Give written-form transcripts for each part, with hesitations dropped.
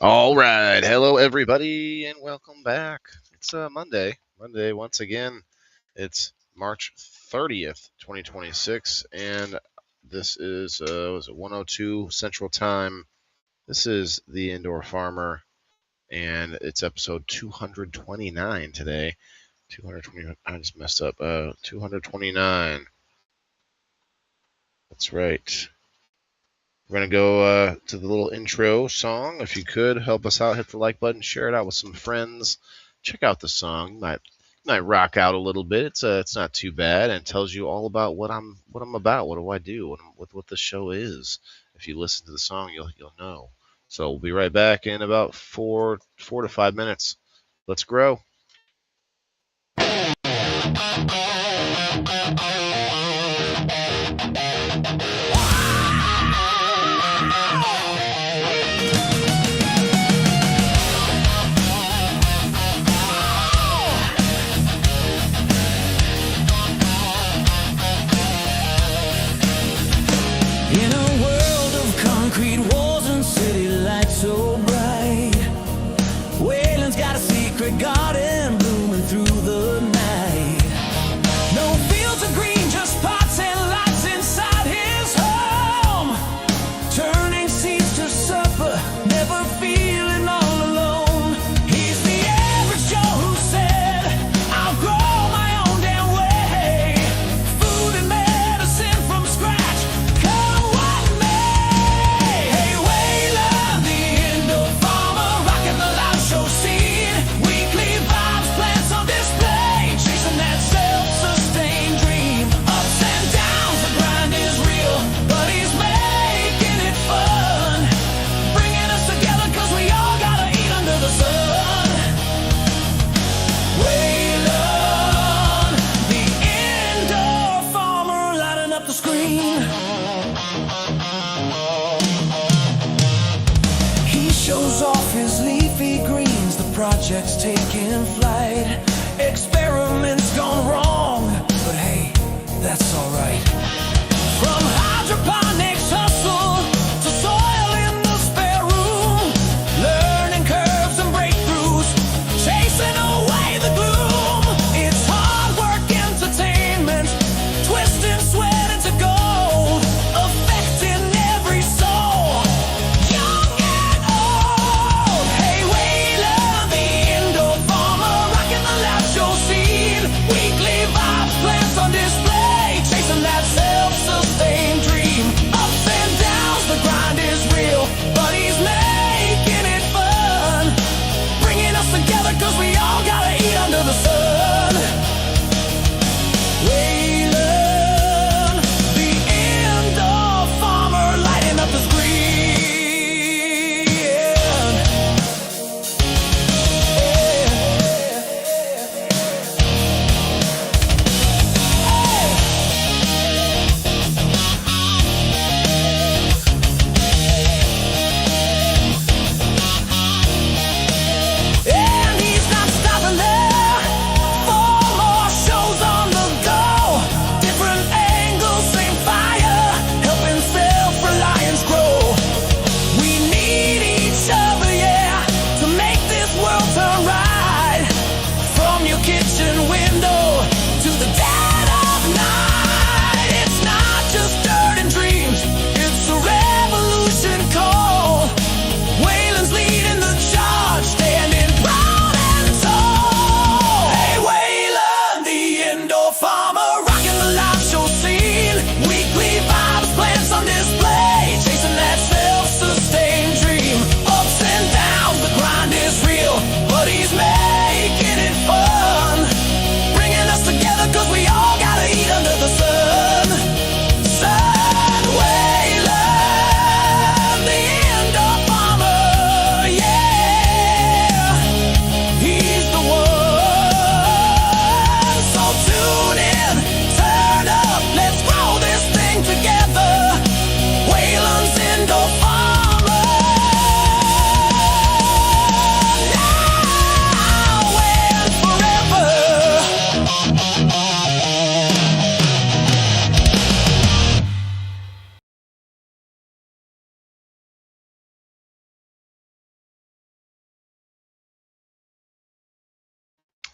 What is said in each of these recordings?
All right. Hello, everybody, and welcome back. It's Monday. Monday, once again. It's March 30th, 2026, and this is, was it 102 Central Time? This is The Indoor Farmer, and it's episode 229 today. 220, I just messed up. 229. That's right. We're going to go to the little intro song. If you could, help us out, hit the like button, share it out with some friends. Check out the song. You might rock out a little bit. It's not too bad, and it tells you all about what I'm about. What do I do? What the show is. If you listen to the song, you'll know. So we'll be right back in about four to 5 minutes. Let's grow. So bright, Waylon's got a secret garden blooming through the night. No fields of green, just pots and lights inside his home. Turning seeds to supper, never feeling all alone. He's the average Joe who said, I'll grow my own damn way. Food and medicine from scratch, come what may. Hey, Waylon, the indoor farmer, rocking the live show scene. Weekly vibes, plants on display, chasing that self-sustained dream. Ups and downs, the grind is real, but he's making it fun. Bringing us together, cause we all gotta eat under the sun. Waylon, the indoor farmer, lighting up the screen. He shows off his leafy greens, the project's taking flight. Experiments gone wrong, but hey, that's alright. From hydroponics hustle to soil in the spare room, learning curves and breakthroughs, chasing away the gloom. It's hard work entertainment, twisting sweat into gold, affecting every soul, young and old. Hey, Waylon, the indoor farmer, rocking the live show scene. Weekly vibes, plants on display, chasing that self-sustained dream. Ups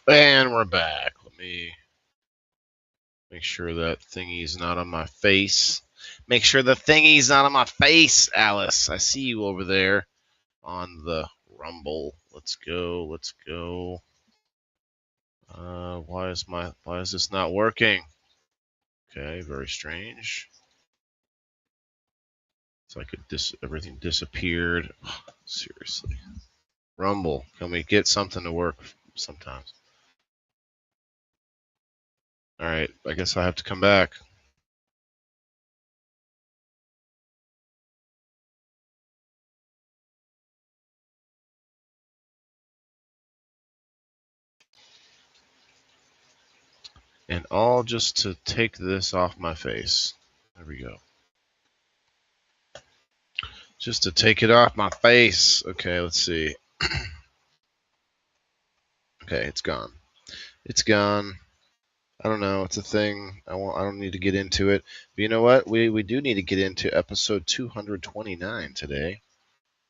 And we're back. Let me make sure that thingy's not on my face. Make sure the thingy's not on my face, Alice. I see you over there on the Rumble. Let's go. Let's go. Why is this not working? Okay, very strange. It's like everything disappeared. Seriously. Rumble, can we get something to work sometimes? All right, I guess I have to come back. And all just to take this off my face. There we go. Just to take it off my face. Okay, let's see. Okay, it's gone. It's gone. I don't know. It's a thing. I don't need to get into it. But you know what? We do need to get into episode 229 today.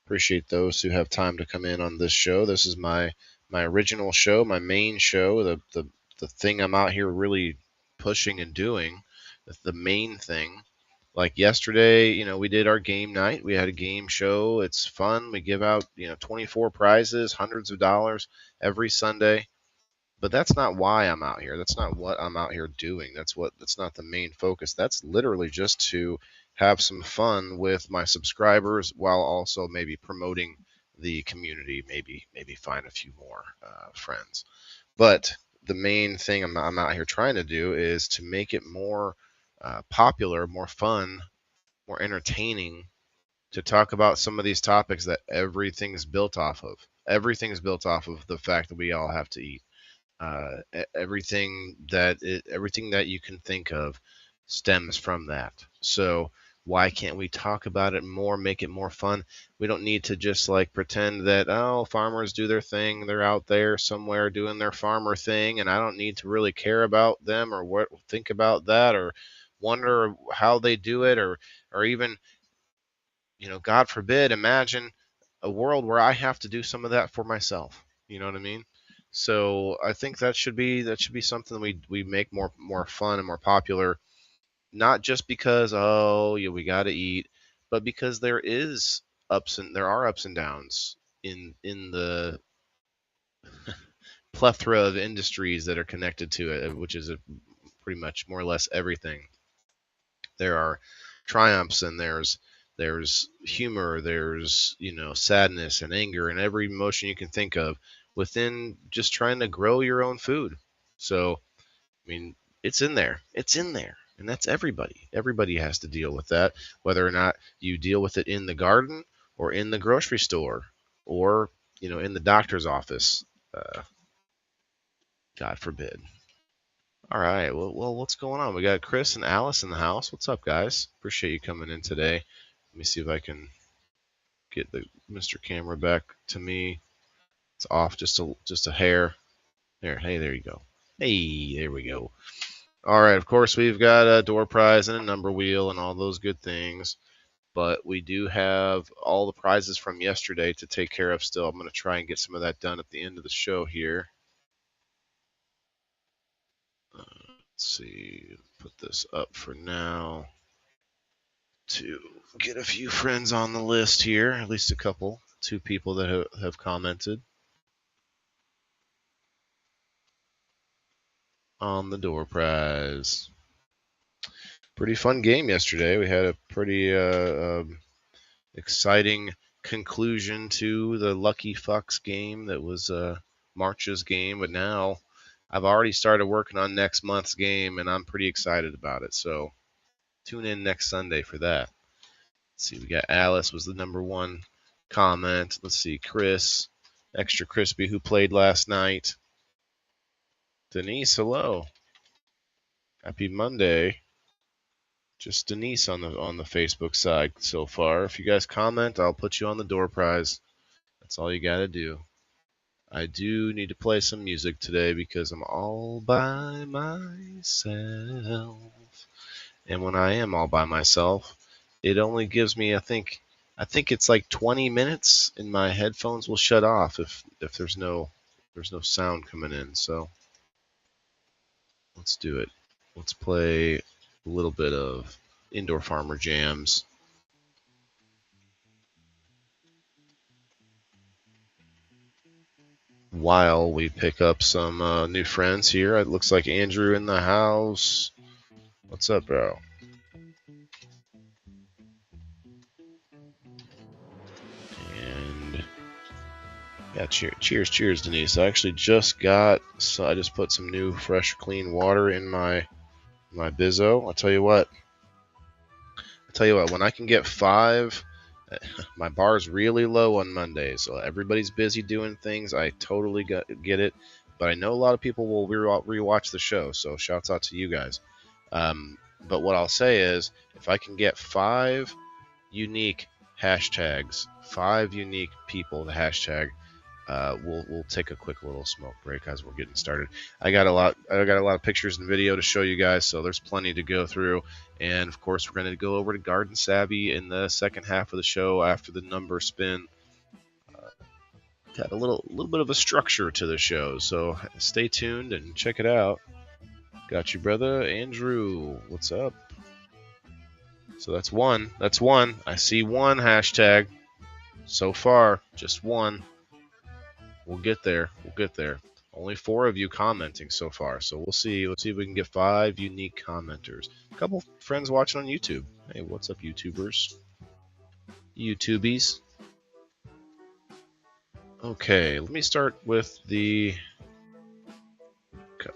Appreciate those who have time to come in on this show. This is my original show, my main show, the thing I'm out here really pushing and doing. The main thing. Like yesterday, we did our game night. We had a game show. It's fun. We give out, 24 prizes, hundreds of dollars every Sunday. But that's not why I'm out here. That's not what I'm out here doing. That's not the main focus. That's literally just to have some fun with my subscribers while also maybe promoting the community, maybe find a few more friends. But the main thing I'm out here trying to do is to make it more popular, more fun, more entertaining to talk about some of these topics that everything's built off of. Everything's built off of the fact that we all have to eat. Everything that you can think of stems from that. So why can't we talk about it more, make it more fun? We don't need to just like pretend that, oh, farmers do their thing, they're out there somewhere doing their farmer thing, and I don't need to really care about them or think about that or wonder how they do it, or even, God forbid, imagine a world where I have to do some of that for myself. You know what I mean? So I think that should be something we make more fun and more popular, not just because, oh, yeah, we got to eat, but because there are ups and downs in the plethora of industries that are connected to it, which is pretty much more or less everything. There are triumphs, and there's humor, there's sadness and anger and every emotion you can think of within just trying to grow your own food. So I mean, it's in there, and that's everybody has to deal with that, whether or not you deal with it in the garden or in the grocery store or in the doctor's office. God forbid. All right. Well, what's going on? We got Chris and Alice in the house. What's up, guys? Appreciate you coming in today. Let me see if I can get the Mr. Camera back to me. It's off just a hair. There. Hey, there you go. Hey, there we go. All right. Of course, we've got a door prize and a number wheel and all those good things. But we do have all the prizes from yesterday to take care of still. I'm going to try and get some of that done at the end of the show here. Let's see. Put this up for now to get a few friends on the list here, at least a couple, 2 people that have commented on the door prize. Pretty fun game yesterday. We had a pretty exciting conclusion to the Lucky Fox game that was March's game, but now I've already started working on next month's game, and I'm pretty excited about it. So tune in next Sunday for that. Let's see, we got Alice was the number 1 comment. Let's see, Chris, Extra Crispy, who played last night. Denise, hello. Happy Monday. Just Denise on the Facebook side so far. If you guys comment, I'll put you on the door prize. That's all you got to do. I do need to play some music today because I'm all by myself. And when I am all by myself, it only gives me, I think it's like 20 minutes, and my headphones will shut off if there's no there's no sound coming in. So let's do it. Let's play a little bit of Indoor Farmer Jams. While we pick up some new friends here. It looks like Andrew in the house. What's up, bro? And yeah, cheers, Denise. I actually just got, so I just put some new, fresh, clean water in my Bizzo. I'll tell you what. When I can get 5, my bar's really low on Mondays. So everybody's busy doing things. I totally get it. But I know a lot of people will rewatch the show. So shouts out to you guys. But what I'll say is, if I can get 5 unique hashtags, 5 unique people to hashtag, we'll take a quick little smoke break as we're getting started. I got a lot of pictures and video to show you guys, so there's plenty to go through. And of course, we're going to go over to Garden Savvy in the second half of the show after the number spin. Got a little bit of a structure to the show, so stay tuned and check it out. Got you, brother Andrew. What's up? So that's one. I see one hashtag so far, just one. We'll get there. Only 4 of you commenting so far, so we'll see. Let's see if we can get 5 unique commenters. A couple friends watching on YouTube. Hey, what's up, YouTubers? YouTubies. Okay, let me start with the...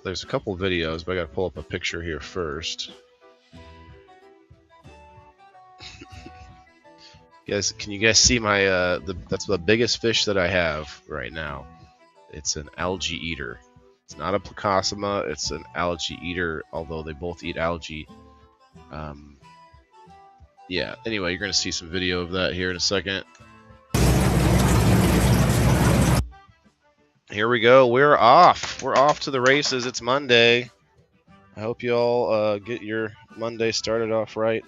There's a couple videos, but I gotta pull up a picture here first. Guys, can you guys see my that's the biggest fish that I have right now. It's an algae eater. It's not a placosma, it's an algae eater, although they both eat algae. Yeah, anyway, you're going to see some video of that here in a second. Here we go. We're off to the races. It's Monday. I hope you all get your Monday started off right.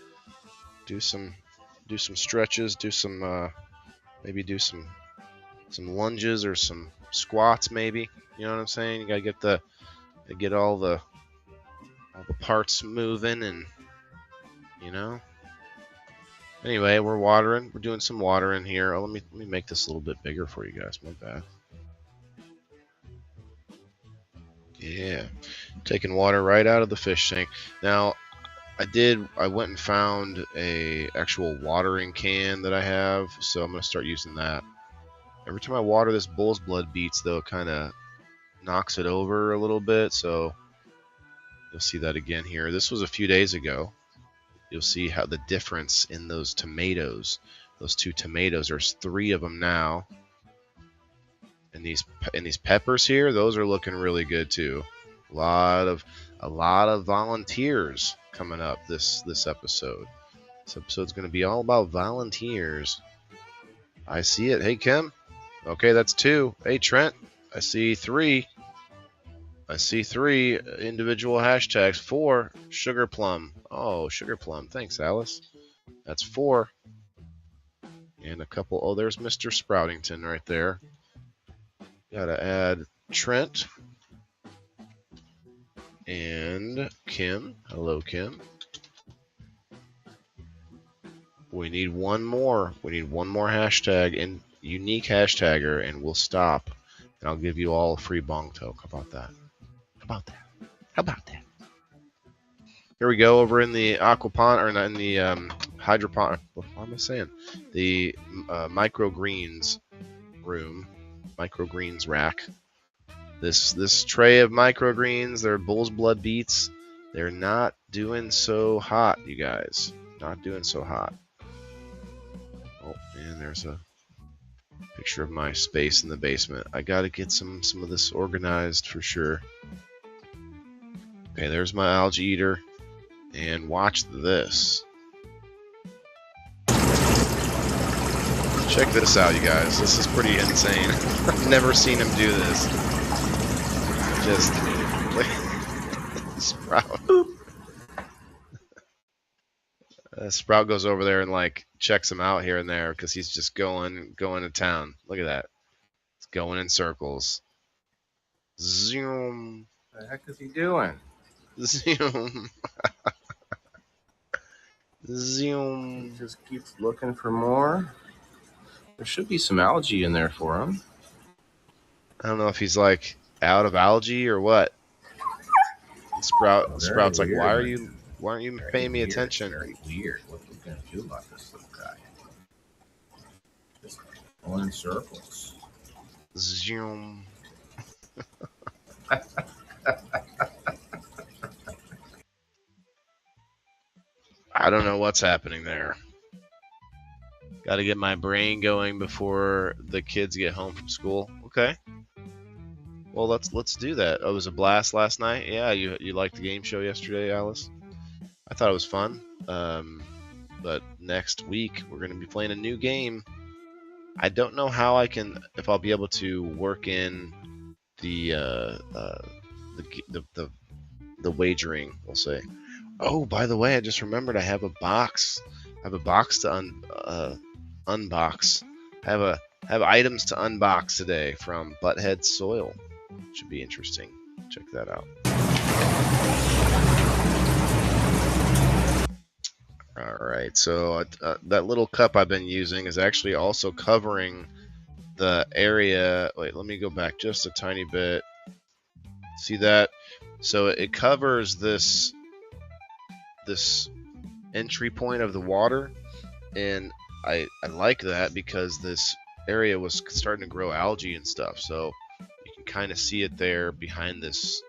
Do some stretches, maybe do some lunges or some squats, maybe. You know what I'm saying? You gotta get all the parts moving, and you know. Anyway, we're watering. We're doing some watering here. Oh, let me make this a little bit bigger for you guys. My bad. Yeah, taking water right out of the fish tank. Now, I went and found a actual watering can that I have, so I'm gonna start using that. Every time I water this bull's blood beets, though, it kind of knocks it over a little bit, so you'll see that again here. This was a few days ago. You'll see how the difference in those tomatoes. Those 2 tomatoes, there's 3 of them now. And these peppers here, those are looking really good too. A lot of volunteers coming up this episode. This episode's going to be all about volunteers. I see it. Hey, Kim. Okay, that's 2. Hey, Trent. I see 3. I see 3 individual hashtags. 4. Sugar plum. Oh, sugar plum. Thanks, Alice. That's 4. And a couple. Oh, there's Mr. Sproutington right there. Gotta add Trent. And Kim. Hello, Kim. We need one more. We need one more hashtag and unique hashtagger, and we'll stop. And I'll give you all a free bong toke. How about that? How about that? Here we go over in the aquaponic, or not in the hydroponic. What am I saying? The microgreens room, microgreens rack. This tray of microgreens, they're bull's blood beets. They're not doing so hot, you guys. Not doing so hot. Oh, and there's a picture of my space in the basement. I gotta get some of this organized for sure. Okay, there's my algae eater. And watch this. Check this out, you guys. This is pretty insane. I've never seen him do this. Just Sprout. Sprout goes over there and like checks him out here and there because he's just going to town. Look at that. It's going in circles. Zoom. What the heck is he doing? Zoom. He Zoom. just keeps looking for more. There should be some algae in there for him. I don't know if he's like out of algae or what. Sprout's like, why aren't you paying me attention? Very weird. What are we gonna do about this little guy? Just going in circles. Zoom. I don't know what's happening there. Got to get my brain going before the kids get home from school. Okay. Well, let's do that. Oh, it was a blast last night. Yeah, you liked the game show yesterday, Alice? I thought it was fun. But next week we're going to be playing a new game. I don't know how if I'll be able to work in the wagering. We'll say. Oh, by the way, I just remembered I have a box. I have a box to unbox. I have items to unbox today from Butthead Soil. Should be interesting. Check that out. All right, so that little cup I've been using is actually also covering the area. Wait, let me go back just a tiny bit. See that? So it covers this entry point of the water, and I like that because this area was starting to grow algae and stuff, so you can kind of see it there behind this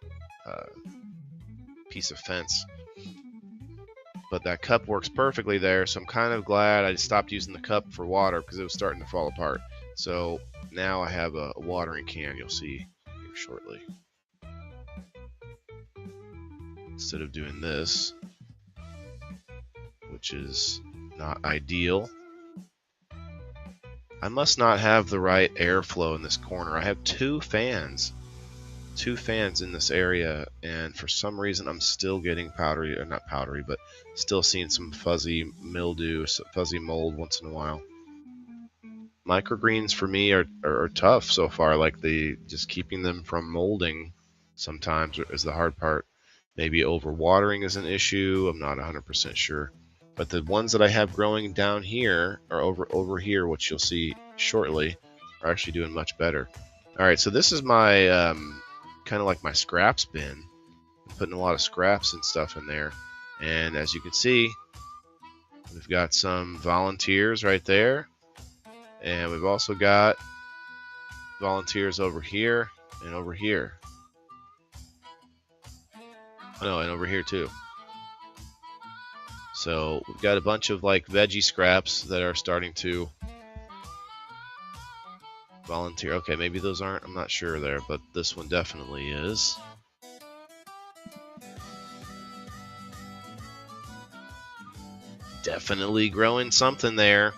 piece of fence. But that cup works perfectly there, so I'm kind of glad I stopped using the cup for water because it was starting to fall apart. So now I have a watering can, you'll see here shortly. Instead of doing this, which is not ideal. I must not have the right airflow in this corner. I have two fans in this area, and for some reason I'm still getting powdery, or not powdery, but still seeing some fuzzy mildew, fuzzy mold once in a while. Microgreens for me are tough so far. Like just keeping them from molding sometimes is the hard part. Maybe overwatering is an issue. I'm not 100% sure. But the ones that I have growing down here or over here, which you'll see shortly, are actually doing much better. All right, so this is my kind of like my scraps bin. I'm putting a lot of scraps and stuff in there. And as you can see, we've got some volunteers right there. And we've also got volunteers over here and over here. Oh, no, and over here too. So we've got a bunch of like veggie scraps that are starting to volunteer. Okay, maybe those aren't, I'm not sure there, but this one definitely is. Definitely growing something there.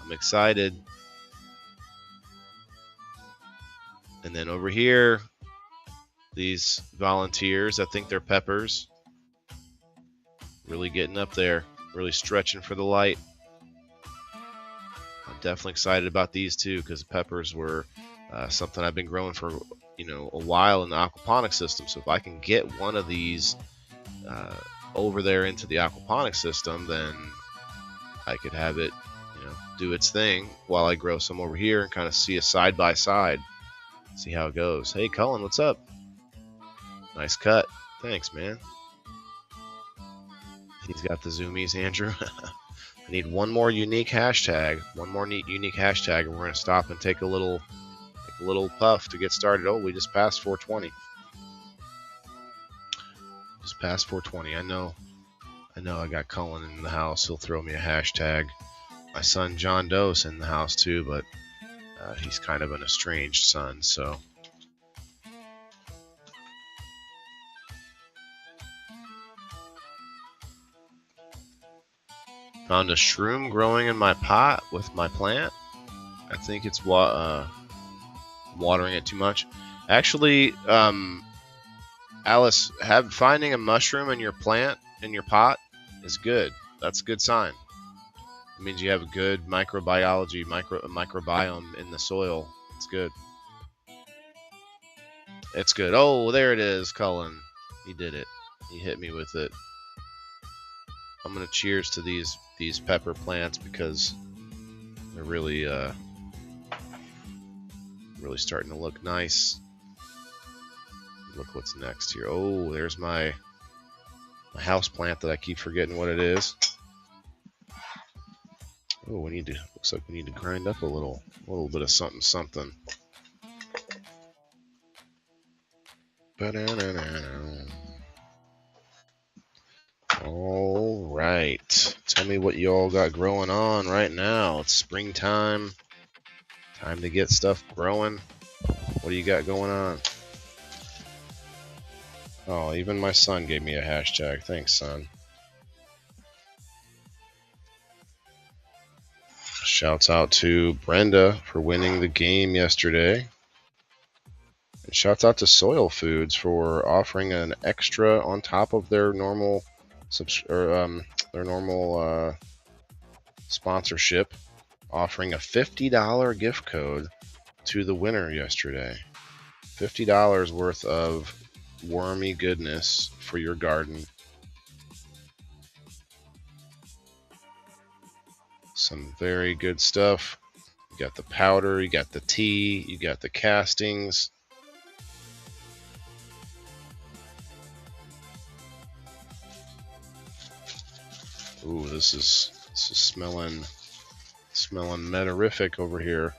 I'm excited. And then over here, these volunteers, I think they're peppers. Really getting up there, really stretching for the light. I'm definitely excited about these two because peppers were something I've been growing for a while in the aquaponics system. So if I can get one of these over there into the aquaponics system, then I could have it do its thing while I grow some over here and kind of see a side by side, see how it goes. Hey Cullen, what's up? Nice cut. Thanks, man. He's got the zoomies, Andrew. I need one more unique hashtag. One more unique hashtag, and we're gonna stop and take a little puff to get started. Oh, we just passed 420. Just past 420. I know. I got Cullen in the house. He'll throw me a hashtag. My son John Doe's in the house too, but he's kind of an estranged son, so. Found a shroom growing in my pot with my plant. I think it's watering it too much. Actually, Alice, finding a mushroom in your plant, in your pot, is good. That's a good sign. It means you have a good microbiome in the soil. It's good. It's good. Oh, there it is, Cullen. He did it. He hit me with it. I'm gonna cheers to these pepper plants because they're really really starting to look nice. Look what's next here. Oh, there's my house plant that I keep forgetting what it is. Oh, looks like we need to grind up a little bit of something. All right. Tell me what y'all got growing on right now. It's springtime. Time to get stuff growing. What do you got going on? Oh, even my son gave me a hashtag. Thanks, son. Shouts out to Brenda for winning the game yesterday. And shouts out to Soil Foods for offering an extra on top of their normal sponsorship, offering a $50 gift code to the winner yesterday. $50 worth of wormy goodness for your garden. Some very good stuff. You got the powder, you got the tea, you got the castings. Ooh, this is smelling meterific over here.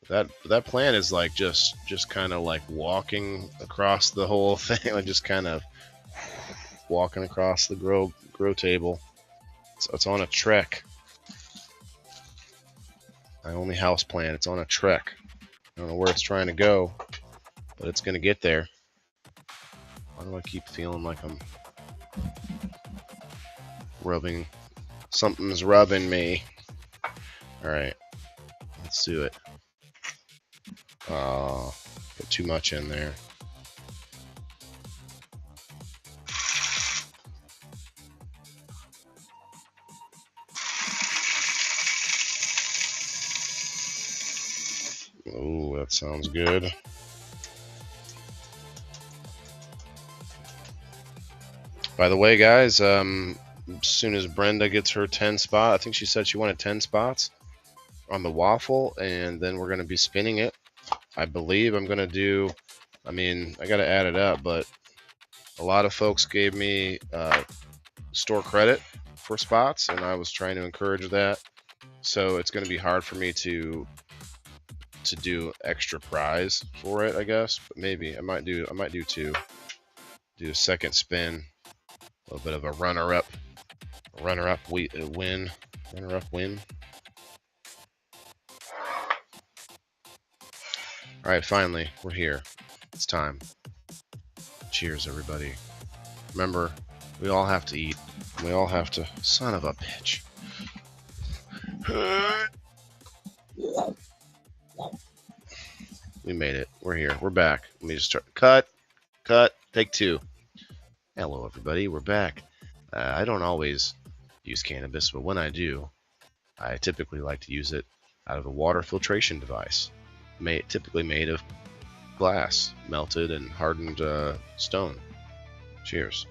That plant is like just kind of like walking across the whole thing, like just kind of walking across the grow table. It's on a trek. My only house plant. It's on a trek. I don't know where it's trying to go, but it's gonna get there. Why do I keep feeling like I'm rubbing? Something's rubbing me. All right, let's do it. Put too much in there. Ooh, that sounds good. By the way, guys, as soon as Brenda gets her 10 spot, I think she said she wanted 10 spots on the waffle, and then we're going to be spinning it. I believe I'm going to do, I got to add it up, but a lot of folks gave me store credit for spots, and I was trying to encourage that. So it's going to be hard for me to do extra prize for it, I guess. But maybe I might do two. Do a second spin, a little bit of a runner-up win. All right, finally, we're here. It's time. Cheers, everybody. Remember, we all have to eat. We all have to... Son of a bitch. We made it. We're here. We're back. Let me just start. Cut. Take two. Hello, everybody. We're back. I don't always use cannabis, but when I do, I typically like to use it out of a water filtration device, typically made of glass, melted and hardened stone. Cheers.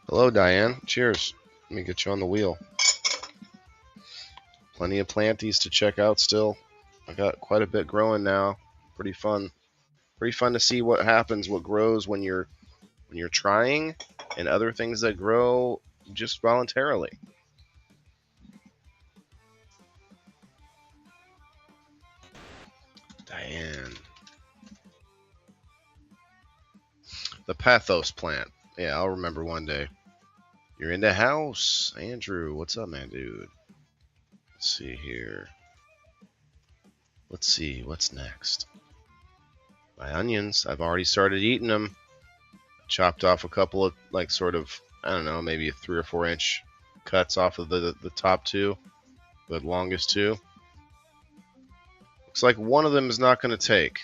Hello, Diane. Cheers. Let me get you on the wheel. Plenty of planties to check out still. I got quite a bit growing now. Pretty fun. Pretty fun to see what happens, what grows when you're trying, and other things that grow just voluntarily. Diane. The Pathos plant. Yeah, I'll remember one day. You're in the house. Andrew, what's up, man, dude? Let's see here. Let's see, what's next? My onions. I've already started eating them. Chopped off a couple of, like, sort of, I don't know, maybe 3 or 4 inch cuts off of the top two. The longest two. Looks like one of them is not going to take.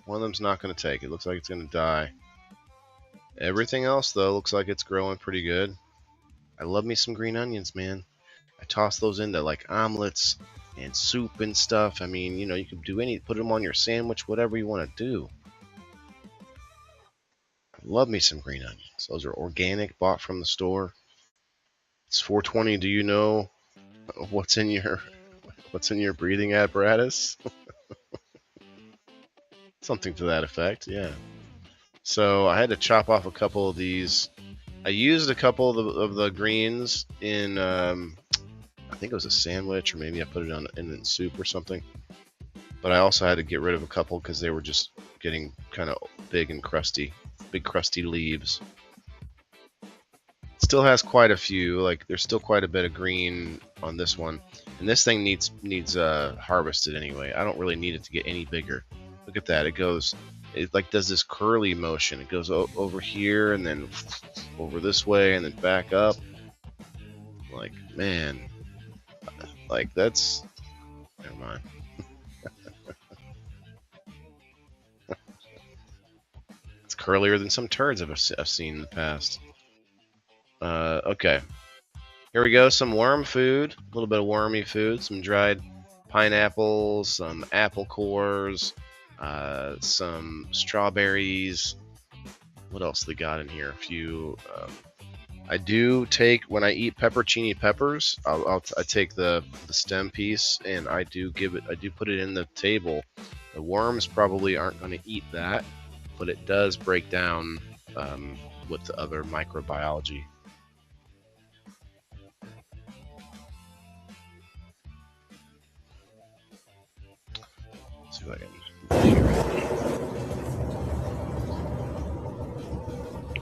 One of them's not going to take. It looks like it's going to die. Everything else, though, looks like it's growing pretty good. I love me some green onions, man. I toss those into like omelets and soup and stuff. I mean, you know, you could do put them on your sandwich, whatever you want to do. I love me some green onions. Those are organic, bought from the store. It's 420. Do you know what's in your breathing apparatus? Something to that effect, yeah. So I had to chop off a couple of these. I used a couple of the greens in, I think it was a sandwich, or maybe I put it in soup or something. But I also had to get rid of a couple because they were just getting kind of big and crusty, big crusty leaves. Still has quite a few. Like there's still quite a bit of green on this one, and this thing needs harvested anyway. I don't really need it to get any bigger. Look at that. It like does this curly motion. It goes over here and then over this way and then back up. Like, man, like that's, never mind. It's curlier than some turds I've seen in the past. Okay, here we go. Some worm food, a little bit of wormy food, some dried pineapples, some apple cores, some strawberries. What else they got in here? A few. I do take, when I eat peppercini peppers, I take the stem piece and I do put it in the table. The worms probably aren't going to eat that, but it does break down with the other microbiology. Let's see if I can.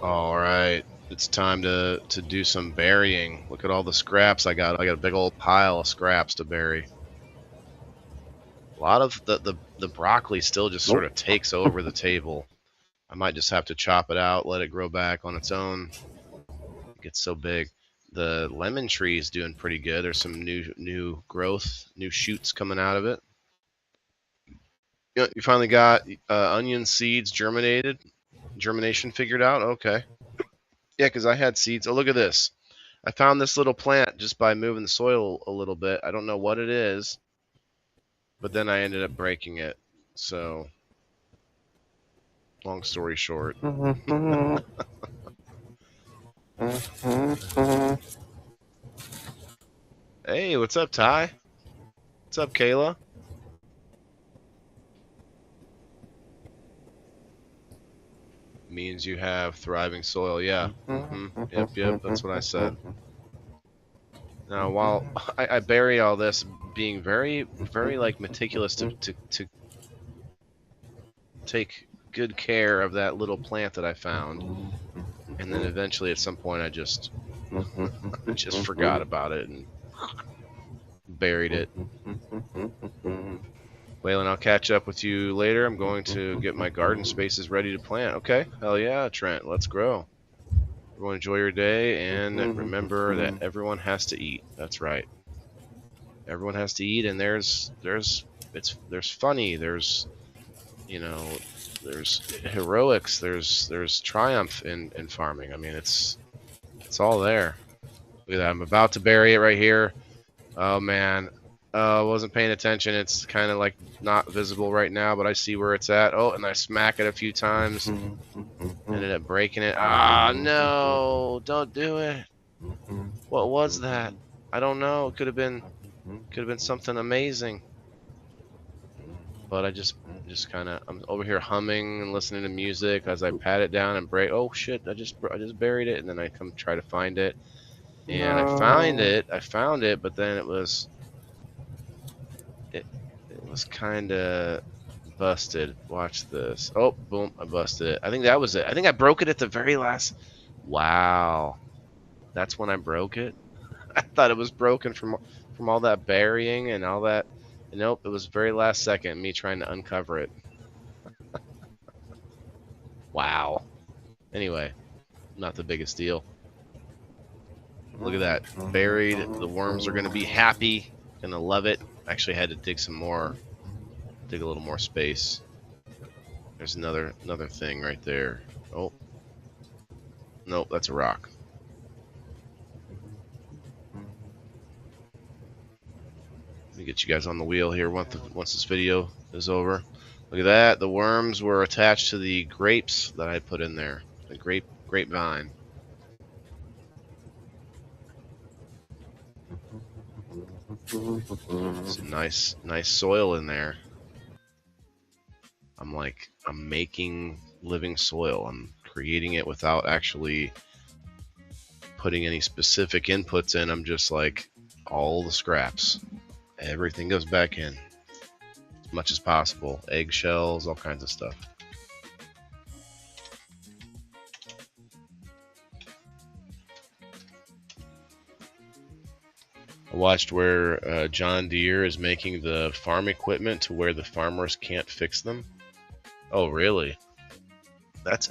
All right, it's time to do some burying. Look at all the scraps I got. I got a big old pile of scraps to bury. A lot of the broccoli still just sort of takes over the table. I might just have to chop it out, let it grow back on its own. It gets so big. The lemon tree is doing pretty good. There's some new growth, new shoots coming out of it. You finally got onion seeds germination figured out. Okay. Yeah, because I had seeds. Oh, look at this. I found this little plant just by moving the soil a little bit. I don't know what it is, but then I ended up breaking it. So, long story short. Hey, what's up, Ty? What's up, Kayla? Means you have thriving soil. Yeah. Yep, that's what I said. Now, while I bury all this, being very, very like meticulous to take good care of that little plant that I found, and then eventually at some point I just forgot about it and buried it. Waylon, I'll catch up with you later. I'm going to get my garden spaces ready to plant. Okay, hell yeah, Trent, let's grow. Everyone enjoy your day, and remember that everyone has to eat. That's right. Everyone has to eat, and there's funny, there's, you know, there's heroics, there's triumph in farming. I mean, it's all there. Look at that. I'm about to bury it right here. Oh man. I wasn't paying attention. It's kind of like not visible right now, but I see where it's at. Oh, and I smack it a few times. Ended up breaking it. Ah, no! Don't do it. What was that? I don't know. It could have been something amazing. But I just kind of, I'm over here humming and listening to music as I pat it down and break. Oh shit! I just buried it, and then I come try to find it, and I found it, but then it was kind of busted. Watch this. Oh, boom, I busted it. I think that was it. I think I broke it at the very last. Wow, that's when I broke it. I thought it was broken from all that burying and all that. Nope, it was very last second, me trying to uncover it. Wow. Anyway, not the biggest deal. Look at that. Buried. The worms are going to be happy. Going to love it. Actually had to dig some more. Dig a little more space. There's another thing right there. Oh, nope, that's a rock. Let me get you guys on the wheel here once this video is over. Look at that. The worms were attached to the grapes that I put in there. The grapevine. Some nice soil in there. I'm making living soil. I'm creating it without actually putting any specific inputs in. I'm just like all the scraps. Everything goes back in as much as possible. Eggshells, all kinds of stuff. I watched where John Deere is making the farm equipment to where the farmers can't fix them. Oh, really? That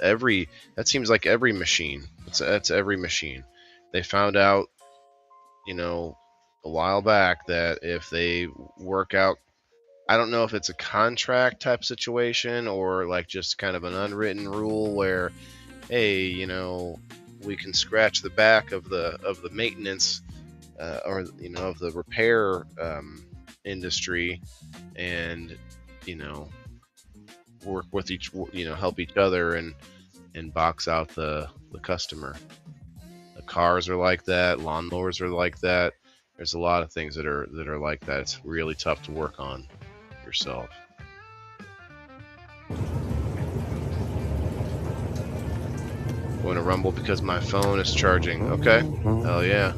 seems like every machine. That's every machine. They found out, a while back that if they work out, I don't know if it's a contract type situation or like just kind of an unwritten rule where, hey, we can scratch the back of the maintenance or of the repair industry, and work with help each other and box out the customer. The cars are like that. Lawnmowers are like that. There's a lot of things that are like that. It's really tough to work on yourself. Going to rumble because my phone is charging. Okay. Hell yeah.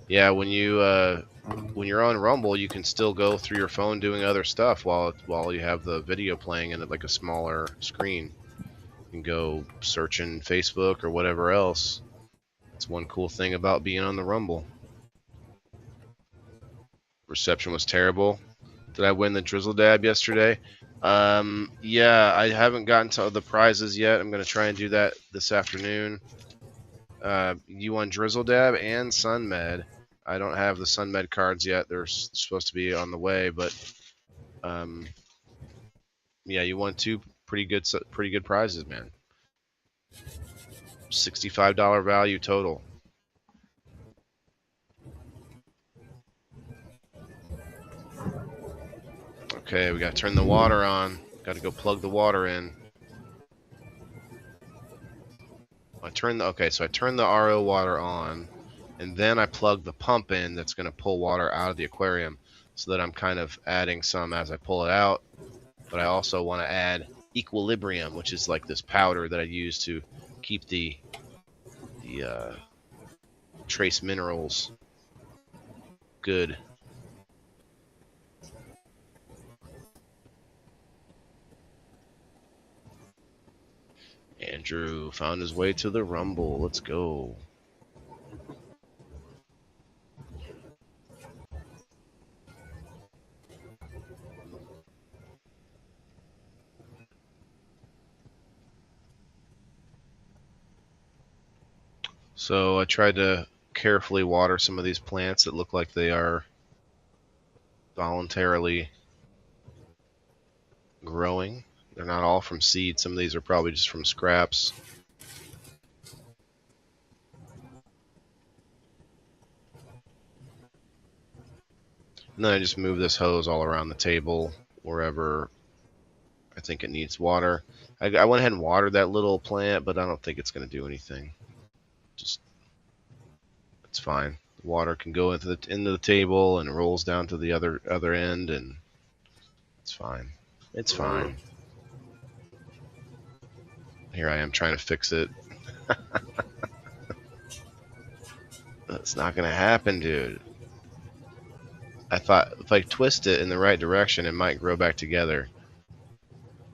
Yeah, when you're on Rumble, you can still go through your phone doing other stuff while you have the video playing in like a smaller screen. You can go searching Facebook or whatever else. That's one cool thing about being on the Rumble. Reception was terrible. Did I win the Drizzle Dab yesterday? Yeah, I haven't gotten to the prizes yet. I'm gonna try and do that this afternoon. You won Drizzle Dab and SunMed. I don't have the SunMed cards yet. They're supposed to be on the way, but yeah, you won two pretty good prizes, man. $65 value total. Okay, we gotta turn the water on. Gotta go plug the water in. I turn the RO water on, and then I plug the pump in that's going to pull water out of the aquarium, so that I'm kind of adding some as I pull it out. But I also want to add equilibrium, which is like this powder that I use to keep the trace minerals good. Andrew found his way to the Rumble. Let's go. So I tried to carefully water some of these plants that look like they are voluntarily growing. They're not all from seed. Some of these are probably just from scraps. And then I just move this hose all around the table wherever I think it needs water. I went ahead and watered that little plant, but I don't think it's going to do anything. Just, it's fine. The water can go into the table and rolls down to the other end, and it's fine. It's fine. Here I am trying to fix it. That's not going to happen, dude. I thought if I twist it in the right direction, it might grow back together.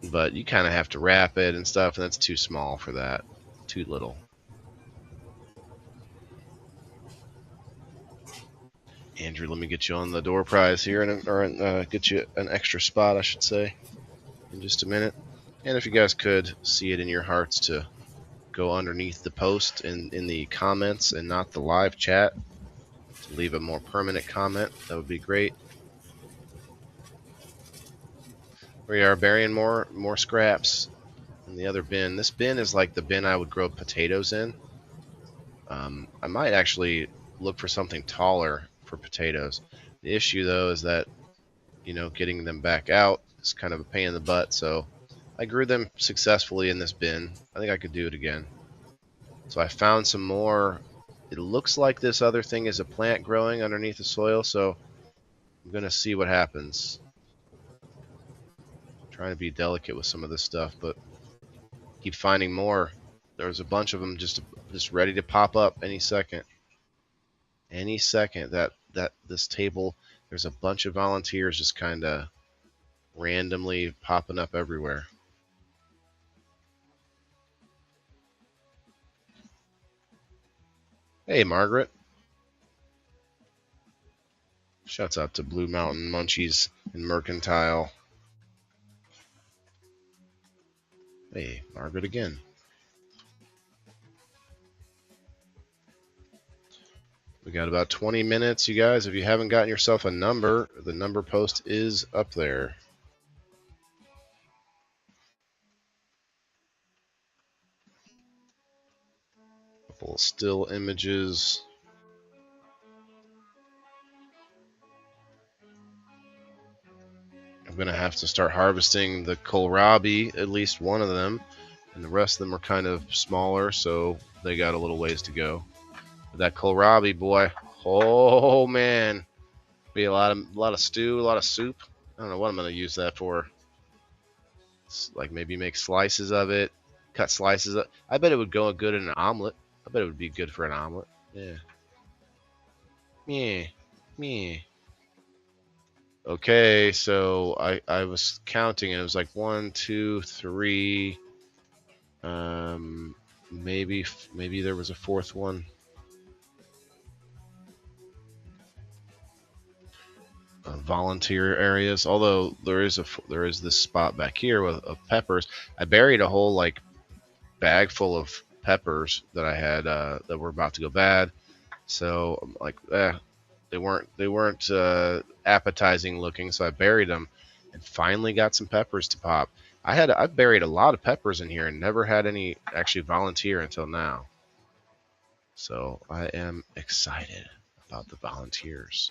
But you kind of have to wrap it and stuff, and that's too small for that. Too little. Andrew, let me get you on the door prize here, or get you an extra spot, I should say, in just a minute. And if you guys could see it in your hearts to go underneath the post in the comments and not the live chat, to leave a more permanent comment, that would be great. We are burying more scraps. in the other bin. This bin is like the bin I would grow potatoes in. I might actually look for something taller for potatoes. The issue, though, is that, getting them back out is kind of a pain in the butt. So I grew them successfully in this bin. I think I could do it again. So I found some more. It looks like this other thing is a plant growing underneath the soil, so I'm going to see what happens. I'm trying to be delicate with some of this stuff, but keep finding more. There's a bunch of them just ready to pop up any second. Any second that this table, there's a bunch of volunteers just kind of randomly popping up everywhere. Hey, Margaret. Shouts out to Blue Mountain Munchies and Mercantile. Hey, Margaret again. We got about 20 minutes, you guys. If you haven't gotten yourself a number, the number post is up there. Couple still images. I'm going to have to start harvesting the kohlrabi, at least one of them. And the rest of them are kind of smaller, so they got a little ways to go. But that kohlrabi, boy, oh man, be a lot of stew, a lot of soup. I don't know what I'm going to use that for. Like maybe make slices of it, cut slices up. I bet it would go good in an omelet. I bet it would be good for an omelet. Yeah. Yeah. Yeah. Okay, so I was counting and it was like 1, 2, 3. Maybe there was a fourth one. Volunteer areas. Although there is this spot back here of peppers. I buried a whole like bag full of peppers that I had that were about to go bad. So I'm like, they weren't appetizing looking. So I buried them, and finally got some peppers to pop. I've buried a lot of peppers in here and never had any actually volunteer until now. So I am excited about the volunteers.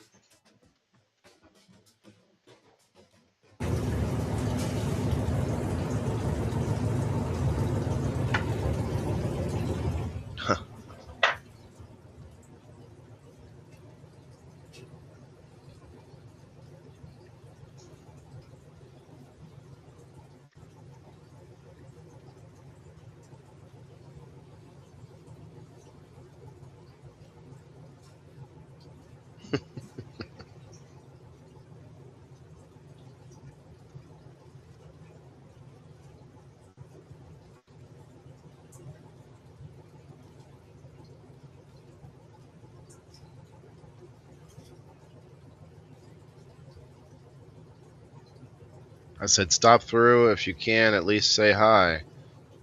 I said, stop through. If you can, at least say hi.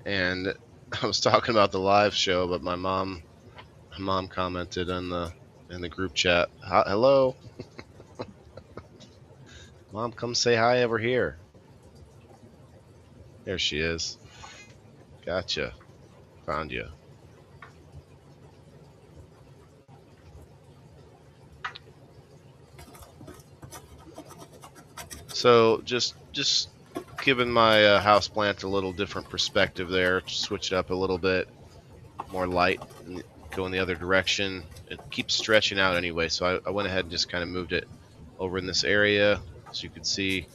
And I was talking about the live show, but my mom commented in the group chat. Hello, Mom, come say hi over here. There she is. Gotcha. Found you. So just giving my houseplant a little different perspective there. Switch it up a little bit, more light, and go in the other direction. It keeps stretching out anyway, so I went ahead and just kind of moved it over in this area, so you could see.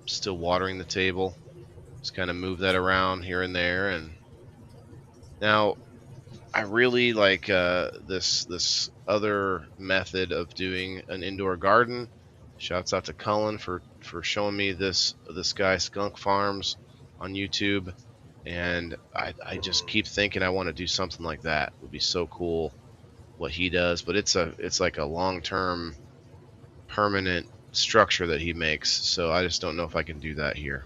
Still watering the table. Just kind of move that around here and there, and now I really like this other method of doing an indoor garden. Shouts out to Cullen for showing me this guy Skunk Farms on YouTube, and I just keep thinking I want to do something like that. It would be so cool what he does, but it's like a long-term permanent structure that he makes, so I just don't know if I can do that here.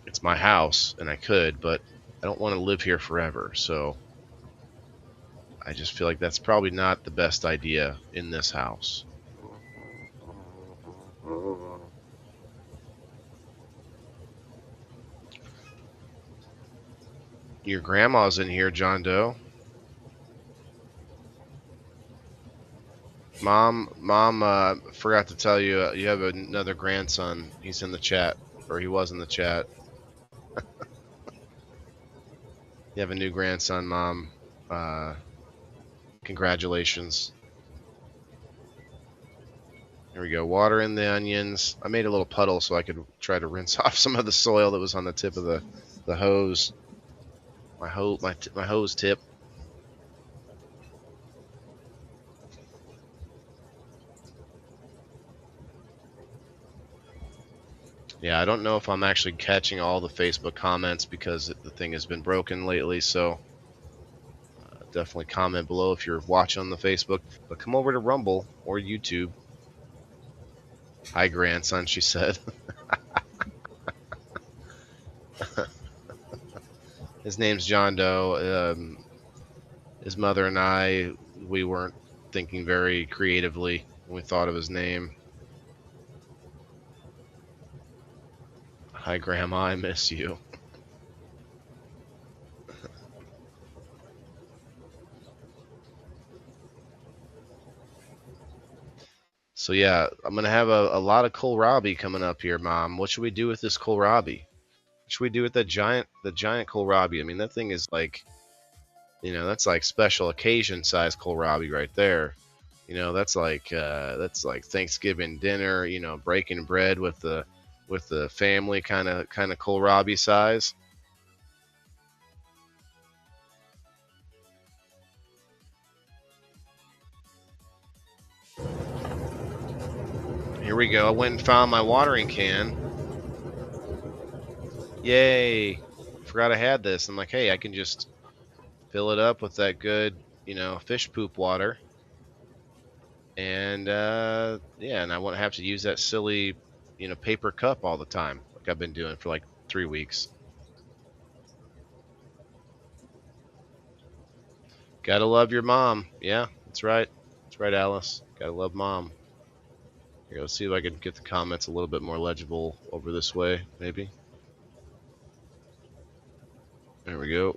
It's my house and I could, but I don't want to live here forever, so I just feel like that's probably not the best idea in this house. Your grandma's in here, John Doe. Mom, forgot to tell you, you have another grandson. He's in the chat, or he was in the chat. You have a new grandson, Mom. Congratulations. Here we go. Water in the onions. I made a little puddle so I could try to rinse off some of the soil that was on the tip of the hose. My hose tip. Yeah, I don't know if I'm actually catching all the Facebook comments because the thing has been broken lately, so definitely comment below if you're watching on the Facebook. But come over to Rumble or YouTube. Hi, grandson, she said. His name's John Doe. His mother and I, we weren't thinking very creatively when we thought of his name. Hi, Grandma, I miss you. So yeah, I'm gonna have a lot of kohlrabi coming up here, Mom. What should we do with this kohlrabi? What should we do with the giant kohlrabi? I mean, that thing is like, that's like special occasion size kohlrabi right there. That's like Thanksgiving dinner. Breaking bread with the family kind of kohlrabi size. Here we go. I went and found my watering can. Yay! Forgot I had this. I'm like, hey, I can just fill it up with that good, fish poop water. And yeah, and I won't have to use that silly, paper cup all the time like I've been doing for like 3 weeks. Gotta love your mom. Yeah, that's right. That's right, Alice. Gotta love Mom. Here, let's see if I can get the comments a little bit more legible over this way, maybe. There we go.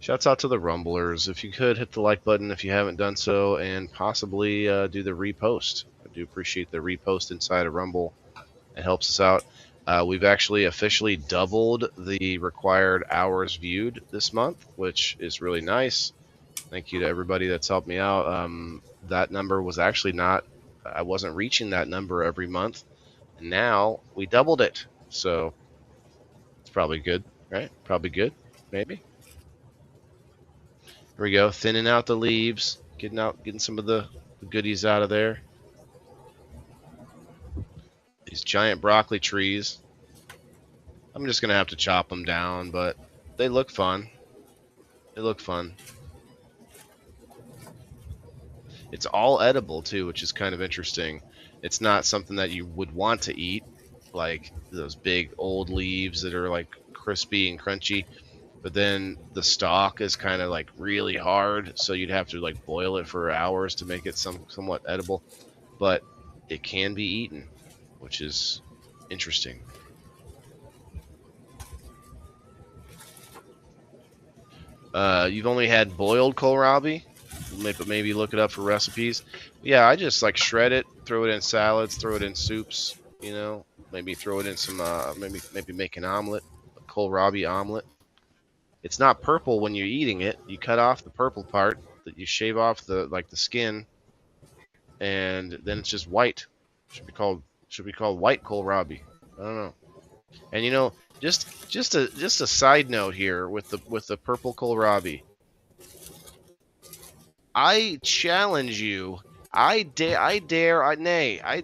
Shouts out to the Rumblers. If you could, hit the like button if you haven't done so, and possibly do the repost. I do appreciate the repost inside of Rumble. It helps us out. We've actually officially doubled the required hours viewed this month, which is really nice. Thank you to everybody that's helped me out. That number was actually not, I wasn't reaching that number every month. And now we doubled it. So it's probably good, right? Probably good, maybe. Here we go, thinning out the leaves, getting some of the goodies out of there. These giant broccoli trees. I'm just gonna have to chop them down, but they look fun. They look fun. It's all edible too, which is kind of interesting. It's not something that you would want to eat, like those big old leaves that are like crispy and crunchy. But then the stalk is kind of like really hard, so you'd have to like boil it for hours to make it somewhat edible. But it can be eaten, which is interesting. You've only had boiled kohlrabi? Maybe look it up for recipes. Yeah, I just like shred it, throw it in salads, throw it in soups. Maybe throw it in some. Maybe make an omelet, a kohlrabi omelet. It's not purple when you're eating it. You cut off the purple part, that you shave off the skin, and then it's just white. Should be called white kohlrabi. I don't know. And just a side note here with the purple kohlrabi. I challenge you. I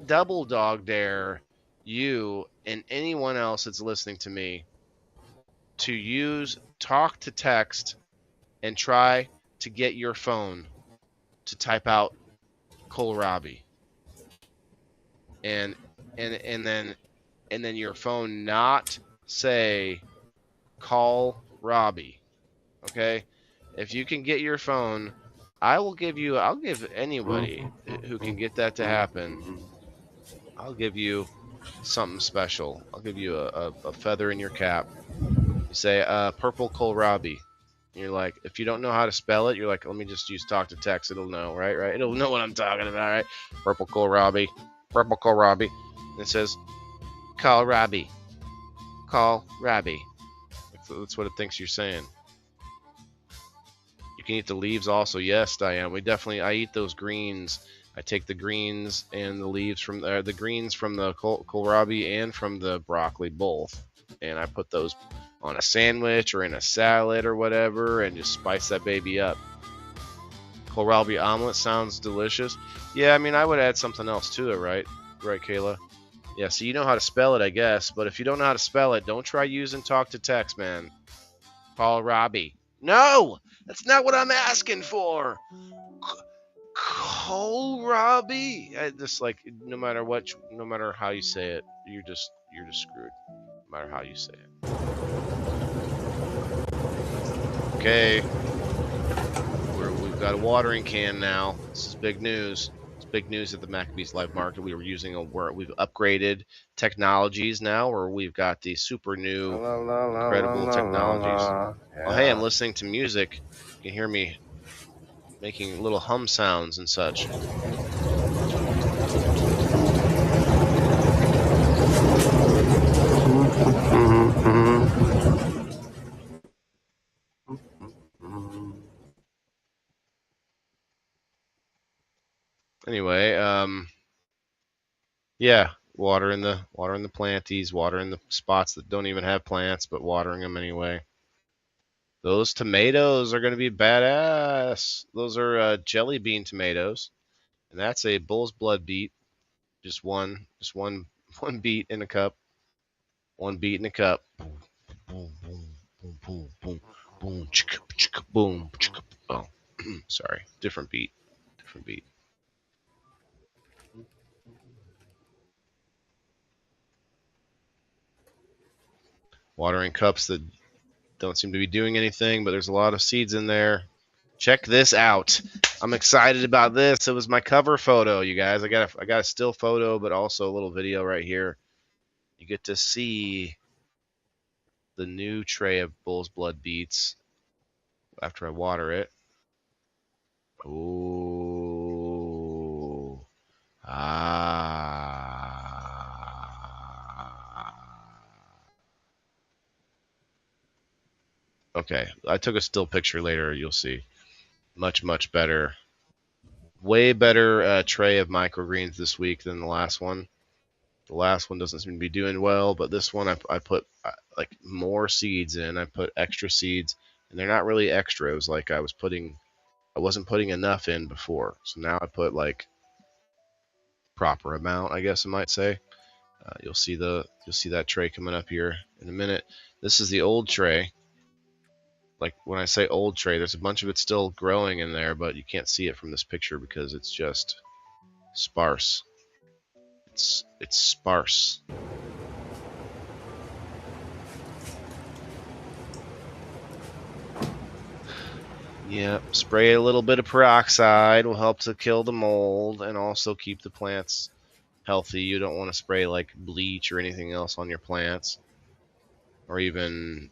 double dog dare you and anyone else that's listening to me to use talk to text and try to get your phone to type out kohlrabi, and then your phone not say call Robbie. Okay, if you can get your phone, I'll give anybody who can get that to happen, I'll give you something special. I'll give you a feather in your cap. You say purple kohlrabi. You're like, if you don't know how to spell it, you're like, let me just use talk to text. It'll know, right? Right? It'll know what I'm talking about, right? Purple kohlrabi, purple kohlrabi. And it says kohlrabi, kohlrabi. That's what it thinks you're saying. You can eat the leaves also. Yes, Diane. I eat those greens. I take the greens and the leaves from the greens from the kohlrabi and from the broccoli both, and I put those on a sandwich or in a salad or whatever, and just spice that baby up. Kohlrabi omelet sounds delicious. Yeah, I mean, I would add something else to it, right? Right, Kayla? Yeah, so you know how to spell it, I guess, but if you don't know how to spell it, don't try using talk to text, man. Kohlrabi. No! That's not what I'm asking for! Kohlrabi. I just like no matter how you say it, you're just screwed. No matter how you say it. Okay, we've got a watering can now. This is big news. It's big news at the Maccabees Live Market. We've upgraded technologies now, where we've got the super new, incredible technologies. Oh, hey, I'm listening to music. You can hear me making little hum sounds and such. Anyway, yeah, watering the planties, watering the spots that don't even have plants, but watering them anyway. Those tomatoes are going to be badass. Those are jelly bean tomatoes, and that's a bull's blood beet. Just one one beet in a cup. One beet in a cup. Boom, boom, boom, boom, boom, boom, boom, chicka, chicka, boom, chicka. Oh, sorry, different beat, different beat. Watering cups that don't seem to be doing anything, but there's a lot of seeds in there. Check this out. I'm excited about this. It was my cover photo, you guys. I got a still photo, but also a little video right here. You get to see the new tray of bull's blood beets after I water it. Ooh. Okay, I took a still picture later. You'll see. Much better. Way better tray of microgreens this week than the last one. The last one doesn't seem to be doing well, but this one I put like more seeds in. I put extra seeds, and they're not really extra. It was like I wasn't putting enough in before. So now I put like proper amount, I guess I might say. You'll see that tray coming up here in a minute. This is the old tray. Like when I say old tray, there's a bunch of it still growing in there, but you can't see it from this picture because it's just sparse. It's sparse. Yep, spray a little bit of peroxide will help to kill the mold and also keep the plants healthy. You don't want to spray like bleach or anything else on your plants, or even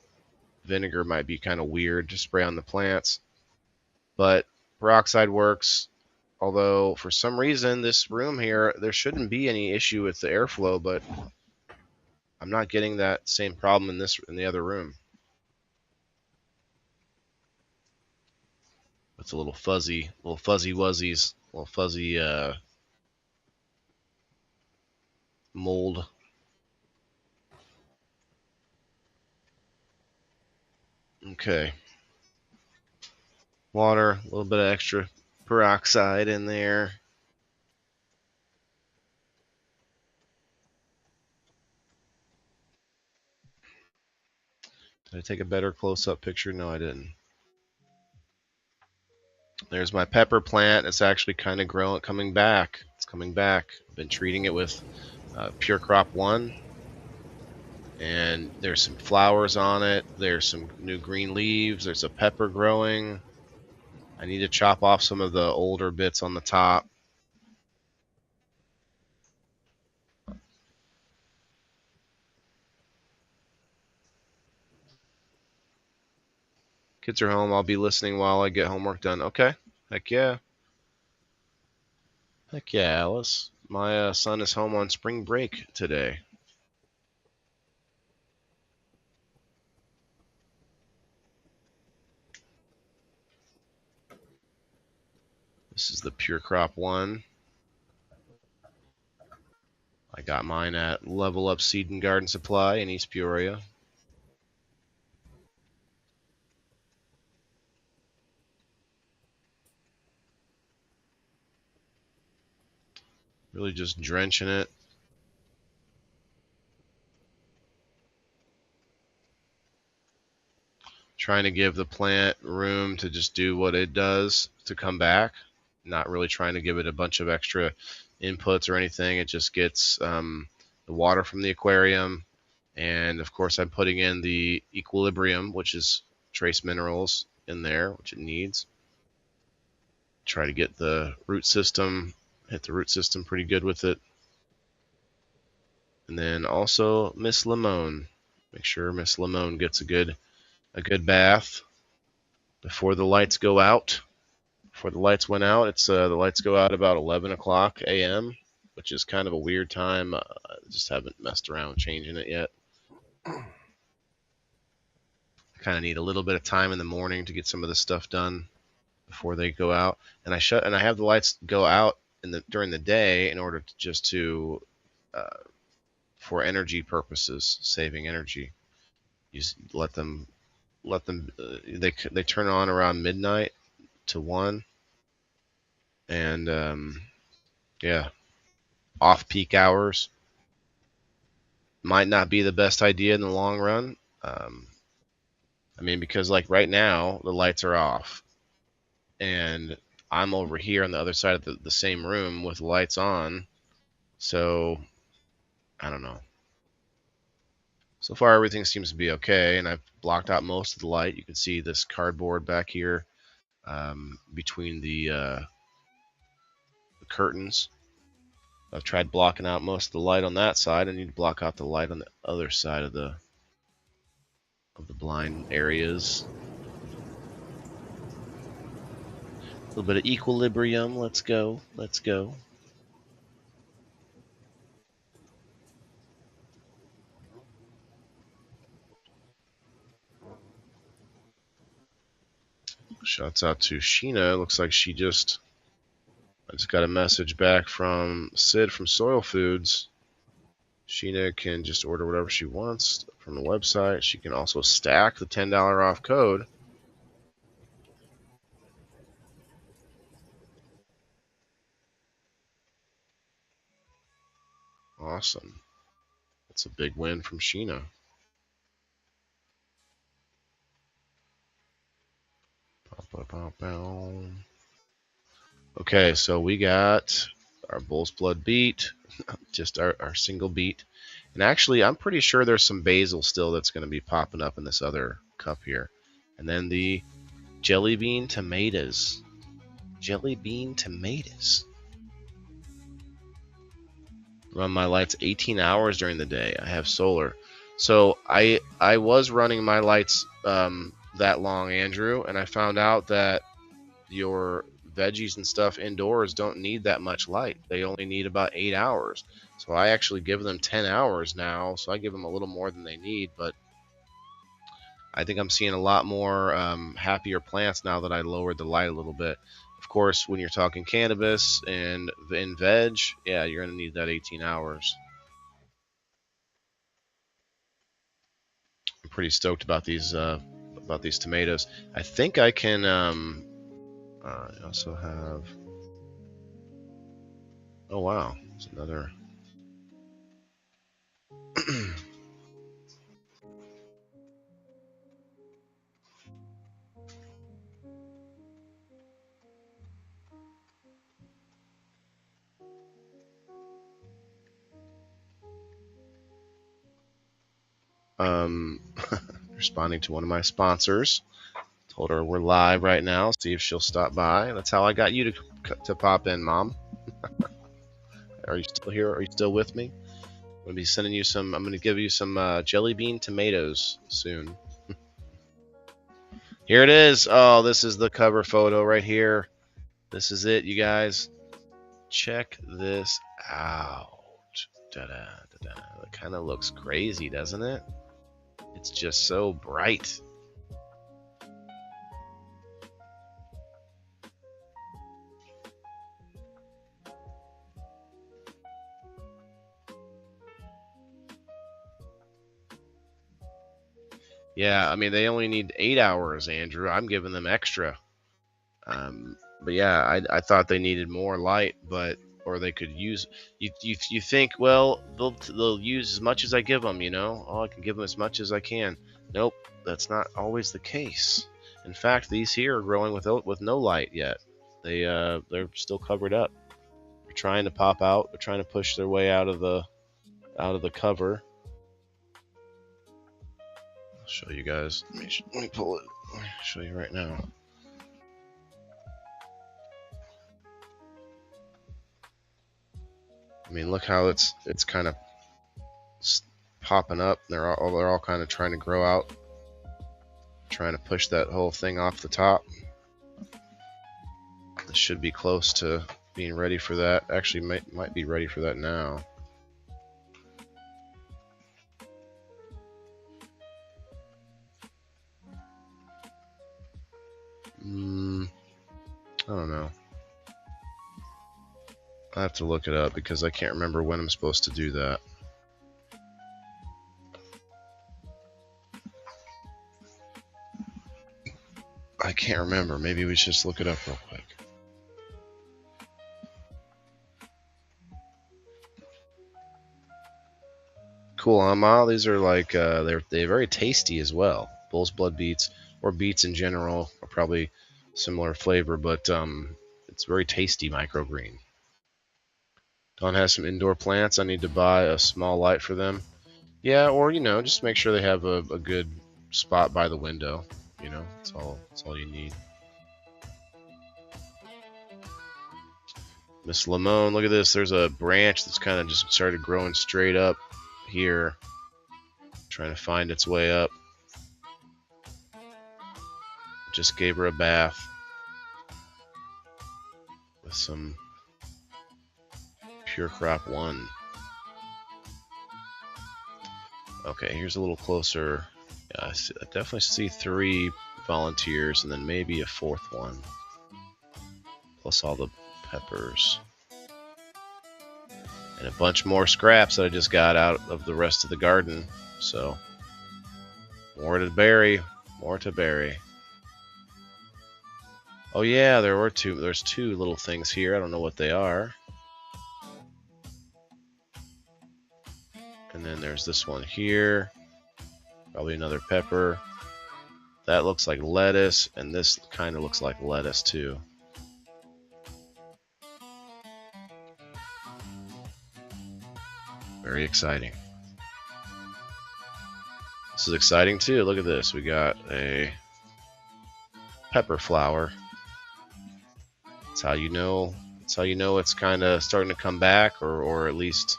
vinegar might be kind of weird to spray on the plants. But peroxide works, although for some reason this room here, there shouldn't be any issue with the airflow, but I'm not getting that same problem in the other room. It's a little fuzzy wuzzies, little fuzzy mold. Okay. Water, a little bit of extra peroxide in there. Did I take a better close-up picture? No, I didn't. There's my pepper plant. It's actually kind of coming back. It's coming back. I've been treating it with Pure Crop 1. And there's some flowers on it. There's some new green leaves. There's a pepper growing. I need to chop off some of the older bits on the top. Kids are home. I'll be listening while I get homework done. Okay. Heck yeah. Heck yeah, Alice. My son is home on spring break today. This is the Pure Crop 1. I got mine at Level Up Seed and Garden Supply in East Peoria. Really just drenching it. Trying to give the plant room to just do what it does to come back. Not really trying to give it a bunch of extra inputs or anything. It just gets the water from the aquarium. And of course, I'm putting in the equilibrium, which is trace minerals in there, which it needs. Try to get the root system, hit the root system pretty good with it. And then also Miss Limone. Make sure Miss Limone gets a good bath before the lights go out. Before the lights went out, it's the lights go out about 11 o'clock a.m., which is kind of a weird time. I just haven't messed around changing it yet. I kind of need a little bit of time in the morning to get some of this stuff done before they go out. And I have the lights go out during the day in order to just to for energy purposes, saving energy. You just let them they turn on around midnight to 1, and yeah, off peak hours might not be the best idea in the long run. I mean, because like right now the lights are off and I'm over here on the other side of the same room with lights on, so I don't know. So far everything seems to be okay, and I've blocked out most of the light. You can see this cardboard back here between the curtains. I've tried blocking out most of the light on that side. I need to block out the light on the other side of the blind areas. A little bit of equilibrium. Let's go. Let's go. Shouts out to Sheena. Looks like I just got a message back from Sid from Soil Foods. Sheena can just order whatever she wants from the website. She can also stack the $10 off code. Awesome. That's a big win from Sheena. Okay, so we got our Bull's Blood beet, just our single beet. And actually, I'm pretty sure there's some basil still that's going to be popping up in this other cup here. And then the jelly bean tomatoes. Jelly bean tomatoes. Run my lights 18 hours during the day. I have solar. So I was running my lights that long, Andrew, and I found out that your veggies and stuff indoors don't need that much light. They only need about 8 hours. So I actually give them 10 hours now. So I give them a little more than they need, but I think I'm seeing a lot more happier plants now that I lowered the light a little bit. Of course, when you're talking cannabis and in veg, yeah, you're going to need that 18 hours. I'm pretty stoked about these tomatoes. I think I can. I also have. Oh wow, it's another. Responding to one of my sponsors. Told her we're live right now. See if she'll stop by. That's how I got you to pop in, Mom. Are you still here? Are you still with me? I'm gonna be sending you some. I'm gonna give you some jelly bean tomatoes soon. Here it is. Oh, this is the cover photo right here. This is it, you guys. Check this out. Da-da, da-da. It kind of looks crazy, doesn't it? It's just so bright. Yeah, I mean, they only need 8 hours, Andrew. I'm giving them extra. But yeah, I thought they needed more light, but or they could use. You think, well, they'll use as much as I give them, you know? Oh, I can give them as much as I can. Nope, that's not always the case. In fact, these here are growing with no light yet. They're still covered up. They're trying to pop out. They're trying to push their way out of the cover. I'll show you guys. Let me pull it. I'll show you right now. I mean, look how it's kind of popping up. They're all kind of trying to grow out, trying to push that whole thing off the top. This should be close to being ready for that. Actually, might be ready for that now. I don't know. I have to look it up because I can't remember when I'm supposed to do that. I can't remember. Maybe we should just look it up real quick. Cool, Ma. These are like they're very tasty as well. Bull's blood beets or beets in general are probably similar flavor, but it's very tasty microgreen. Don has some indoor plants. I need to buy a small light for them. Yeah, or just make sure they have a good spot by the window. That's all you need. Miss Limon, look at this. There's a branch that's kind of just started growing straight up here, trying to find its way up. Just gave her a bath with some Pure Crop 1. Okay, here's a little closer. Yeah, I definitely see 3 volunteers and then maybe a 4th one. Plus all the peppers. And a bunch more scraps that I just got out of the rest of the garden. So, more to bury. More to bury. Oh yeah, there's 2 little things here. I don't know what they are. And then there's this one here. Probably another pepper. That looks like lettuce, and this kind of looks like lettuce too. Very exciting. This is exciting too. Look at this. We got a pepper flower. That's how you know. That's how you know it's kind of starting to come back, or at least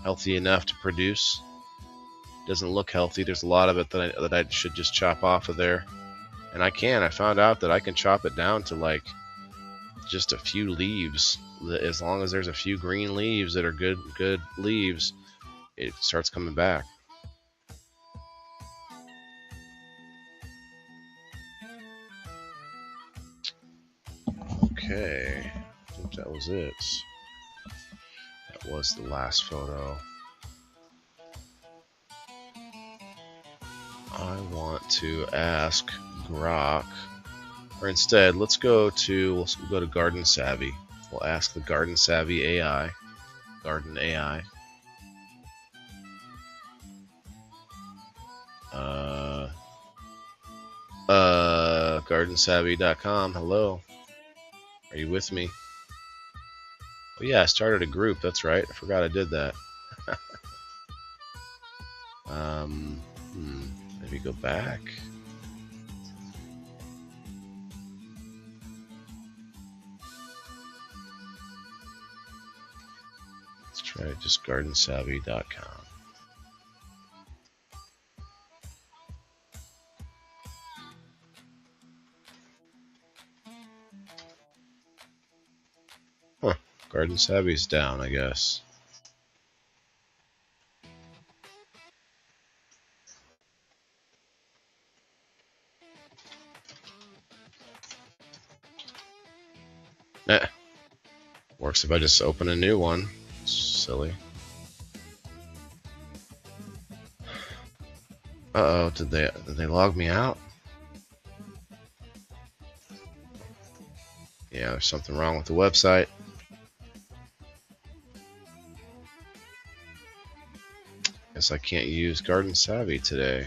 healthy enough to produce. Doesn't look healthy. There's a lot of it that I should just chop off of there, and I can. I found out that I can chop it down to like just a few leaves. As long as there's a few green leaves that are good leaves, it starts coming back. Okay, I think that was it. That was the last photo. I want to ask Grok, or instead, we'll go to Garden Savvy. We'll ask the Garden Savvy AI, Garden AI. GardenSavvy.com. Hello. Are you with me? Oh yeah, I started a group. That's right. I forgot I did that. Maybe go back. Let's try just GardenSavvy.com. Garden Savvy's down, I guess. Works if I just open a new one. Silly. Uh-oh, did they log me out? Yeah, there's something wrong with the website. Guess I can't use Garden Savvy today.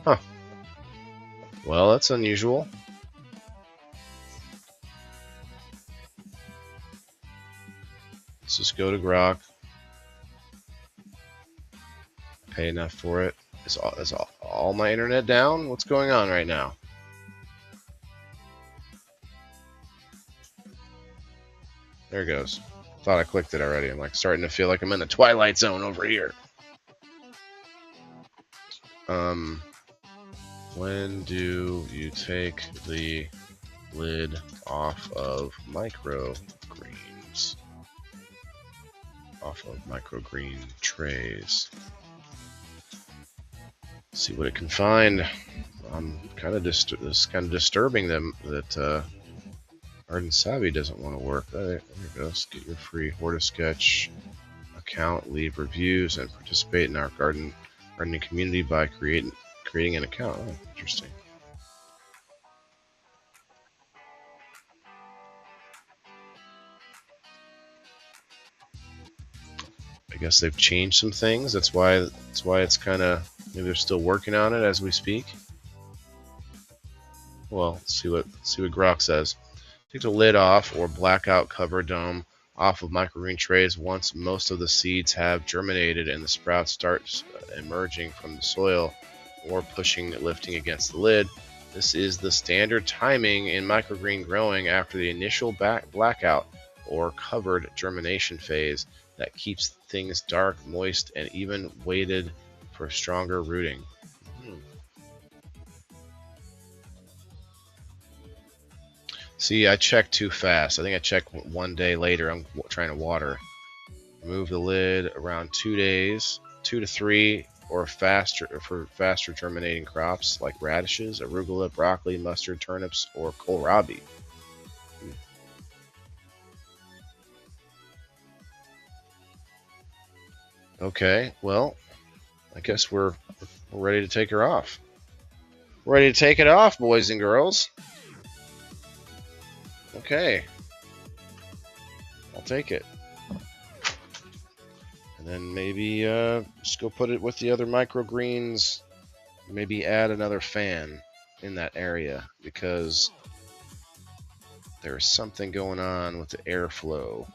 Huh. Well, that's unusual. Let's just go to Grok. Pay enough for it. Is all my internet down? What's going on right now? There it goes. Thought I clicked it already. I'm like starting to feel like I'm in the Twilight Zone over here. When do you take the lid off of microgreens? Off of microgreen trays. See what it can find. I'm kind of disturbing them that Garden Savvy doesn't want to work. There it goes. Get your free Hortisketch account, leave reviews, and participate in our gardening community by creating an account. Oh, interesting. I guess they've changed some things. That's why it's kind of, maybe they're still working on it as we speak. Well, let's see what Grok says. Take the lid off or blackout cover dome off of microgreen trays once most of the seeds have germinated and the sprouts start emerging from the soil or lifting against the lid. This is the standard timing in microgreen growing after the initial blackout or covered germination phase that keeps things dark, moist, and even weighted for stronger rooting. See, I checked too fast. I think I checked one day later. I'm trying to water. Remove the lid around 2 days, 2 to 3, or faster for faster germinating crops like radishes, arugula, broccoli, mustard, turnips, or kohlrabi. Okay, well, I guess we're ready to take her off. We're ready to take it off, boys and girls. Okay. I'll take it. And then maybe just go put it with the other microgreens. Maybe add another fan in that area because there's something going on with the airflow.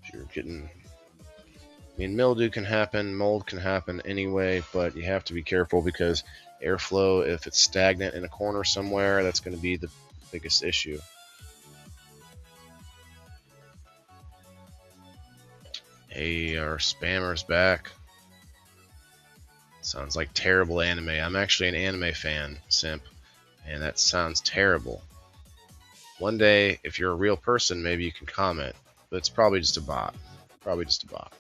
If you're getting, I mean, mildew can happen, mold can happen anyway, but you have to be careful because airflow, if it's stagnant in a corner somewhere, that's going to be the biggest issue. Hey, our spammer's back. Sounds like terrible anime. I'm actually an anime fan, simp, and that sounds terrible. One day, if you're a real person, maybe you can comment, but it's probably just a bot. Probably just a bot.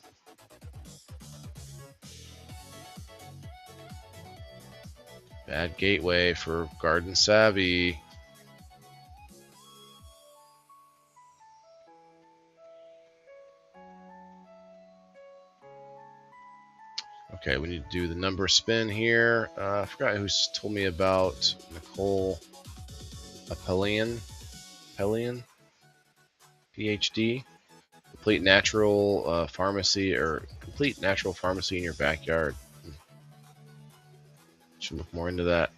Bad gateway for Garden Savvy. Okay, we need to do the number spin here. I forgot who told me about Nicole Appelian, PhD. Complete natural pharmacy in your backyard. Should look more into that.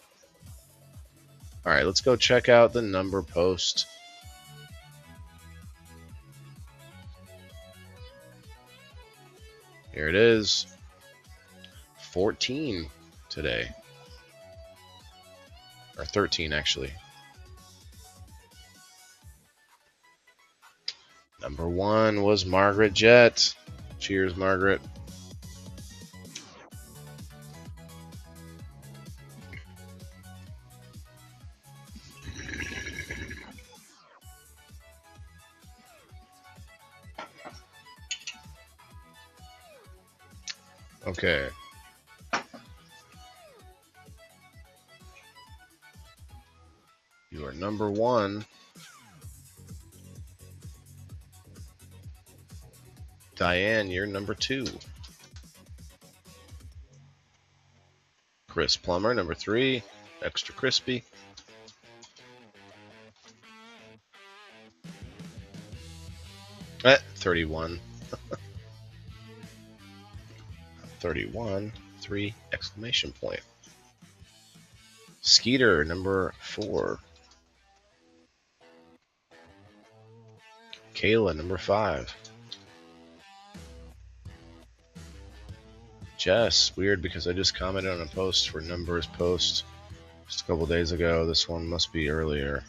All right, let's go check out the number post. Here it is. 14 today. Or 13, actually. Number 1 was Margaret Jett. Cheers, Margaret. Okay. You are number 1. Diane, you're number 2. Chris Plummer, number 3. Extra crispy. 31. 31. 3 exclamation point. Skeeter, number 4. Kayla, number 5. Jess, weird because I just commented on a post for numbers post just a couple days ago. This one must be early. I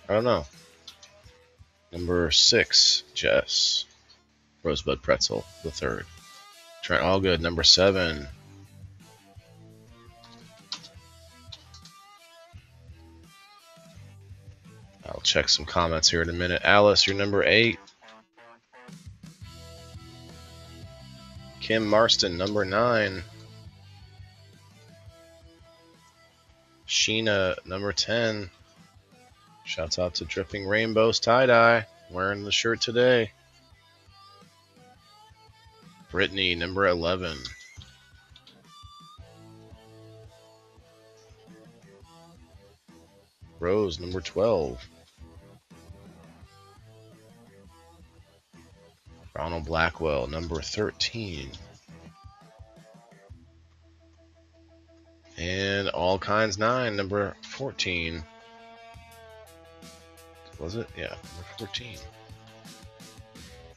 don't know. Number 6, Jess. Rosebud Pretzel, the 3rd. Trent Allgood, number 7. I'll check some comments here in a minute. Alice, you're number 8. Kim Marston, number 9. Sheena, number 10. Shouts out to Dripping Rainbows Tie-Dye, wearing the shirt today. Brittany, number 11. Rose, number 12. Ronald Blackwell, number 13. And All Kinds 9, number 14. Was it? Yeah, number 14. Did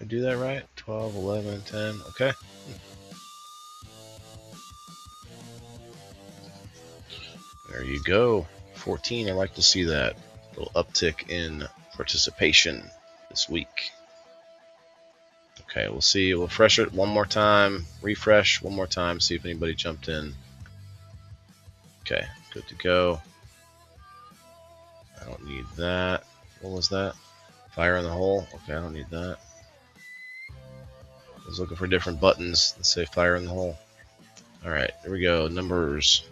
I do that right? 12, 11, 10. Okay. There you go. 14. I like to see that. Little uptick in participation this week. Okay, we'll see. We'll refresh it one more time. Refresh one more time. See if anybody jumped in. Okay, good to go. I don't need that. What was that? Fire in the hole? Okay, I don't need that. I was looking for different buttons that say fire in the hole. Alright, here we go. Numbers.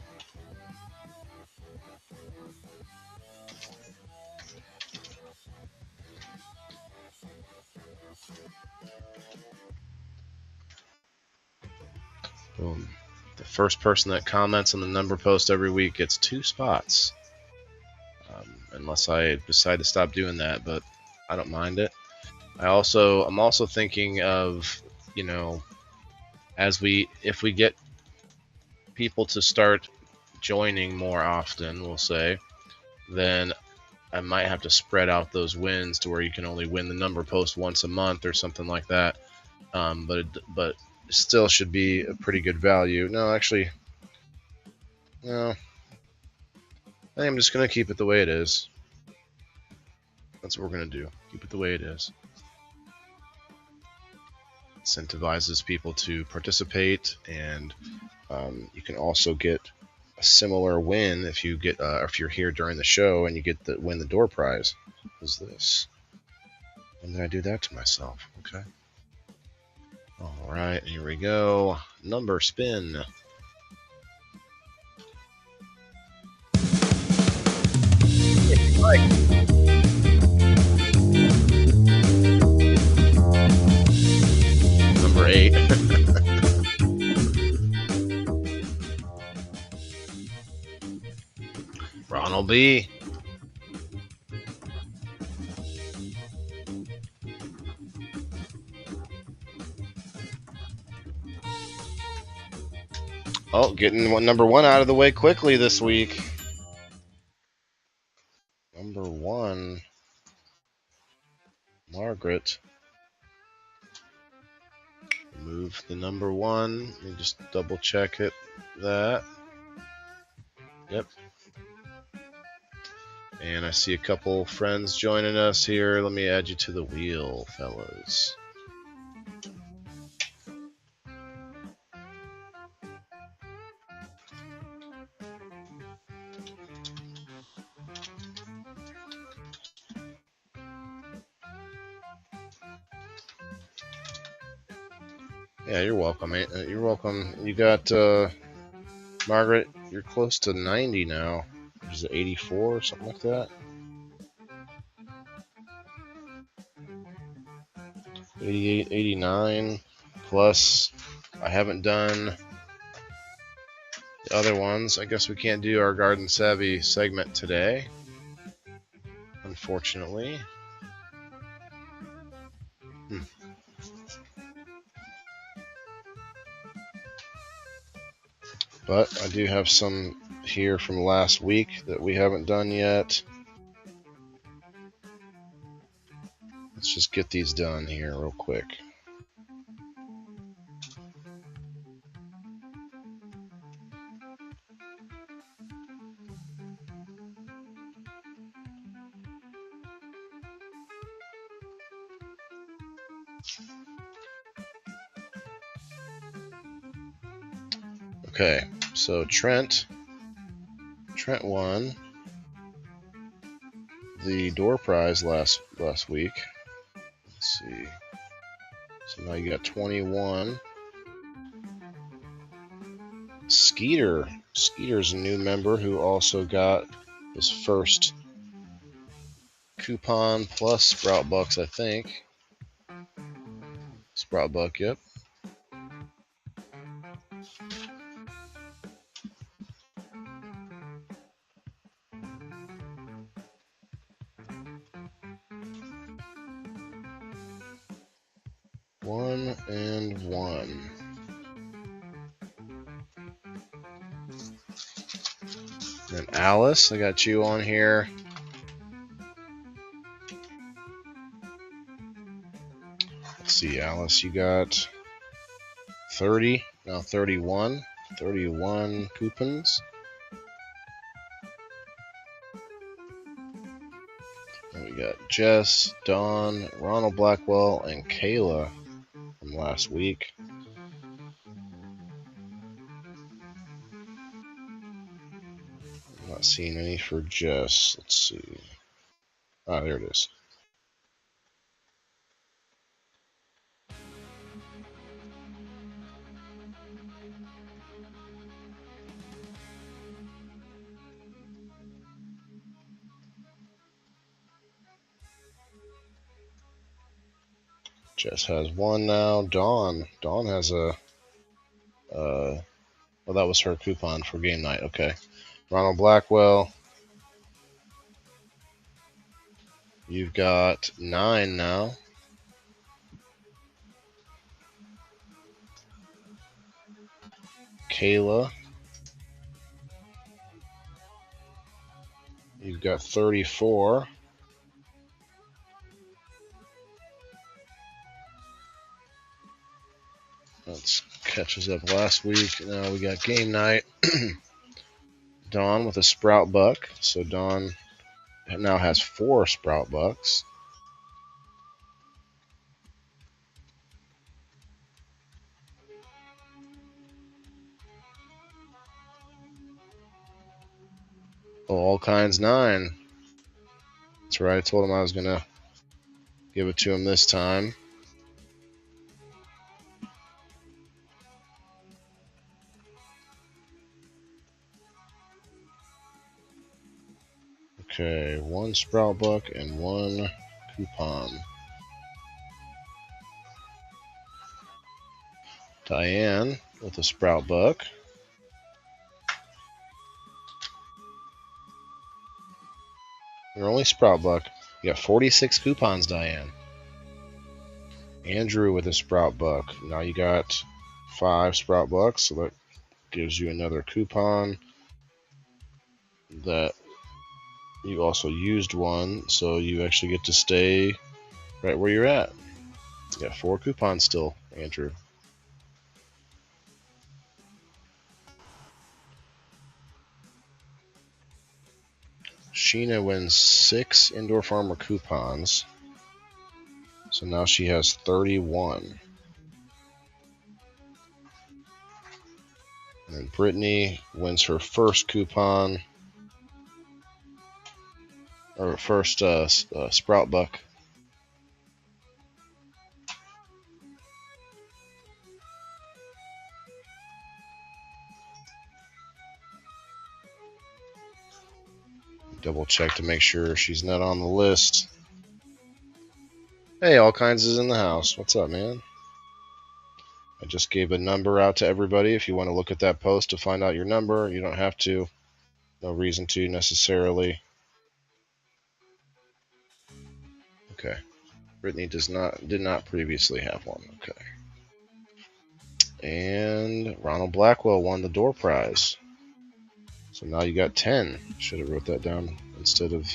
Boom. The first person that comments on the number post every week gets 2 spots. Unless I decide to stop doing that, but I don't mind it. I'm also thinking of, if we get people to start joining more often, we'll say, then I might have to spread out those wins to where you can only win the number post once a month or something like that. But it still should be a pretty good value. No, actually, no. I think I'm just going to keep it the way it is. That's what we're going to do. Keep it the way it is. Incentivizes people to participate, and you can also get a similar win if you get if you're here during the show and you get the win the door prize. What is this? When did I do that to myself? Okay. All right, here we go. Number spin. Number 8. Ronald B. Oh, getting number 1 out of the way quickly this week. Number 1, Margaret. Move the number 1. Let me just double check it. That. Yep. And I see a couple friends joining us here. Let me add you to the wheel, fellas. Yeah, you're welcome. You're welcome. You got Margaret. You're close to 90 now. Is it 84 or something like that? 88, 89 plus. I haven't done the other ones. I guess we can't do our Garden Savvy segment today, unfortunately. But I do have some here from last week that we haven't done yet. Let's just get these done here real quick. Okay, so Trent won the door prize last week. Let's see. So now you got 21. Skeeter's a new member who also got his first coupon plus Sprout Bucks, I think. Sprout Buck, yep. One and one. And Alice, I got you on here. Let's see, Alice, you got 30, now 31. 31 coupons. And we got Jess, Dawn, Ronald Blackwell, and Kayla from last week. I'm not seeing any for Jess. Let's see. Ah, there it is. Jess has one now. Dawn has a. Well, that was her coupon for game night. Okay. Ronald Blackwell. You've got 9 now. Kayla. You've got 34. That catches up last week. Now we got game night. Dawn with a Sprout Buck. So Dawn now has 4 Sprout Bucks. All kinds 9. That's right. I told him I was going to give it to him this time. Okay, 1 Sprout Buck and 1 coupon. Diane with a Sprout Buck. Your only Sprout Buck. You got 46 coupons, Diane. Andrew with a Sprout Buck. Now you got 5 Sprout Bucks, so that gives you another coupon. That you also used 1, so you actually get to stay right where you're at. You got 4 coupons still, Andrew. Sheena wins 6 indoor farmer coupons. So now she has 31. And then Brittany wins her first coupon, or first Sprout Buck. Double check to make sure she's not on the list. Hey, All Kinds is in the house. What's up, man? I just gave a number out to everybody. If you want to look at that post to find out your number, you don't have to. No reason to necessarily. Okay. Brittany did not previously have one. Okay. And Ronald Blackwell won the door prize. So now you got 10. Should have wrote that down instead of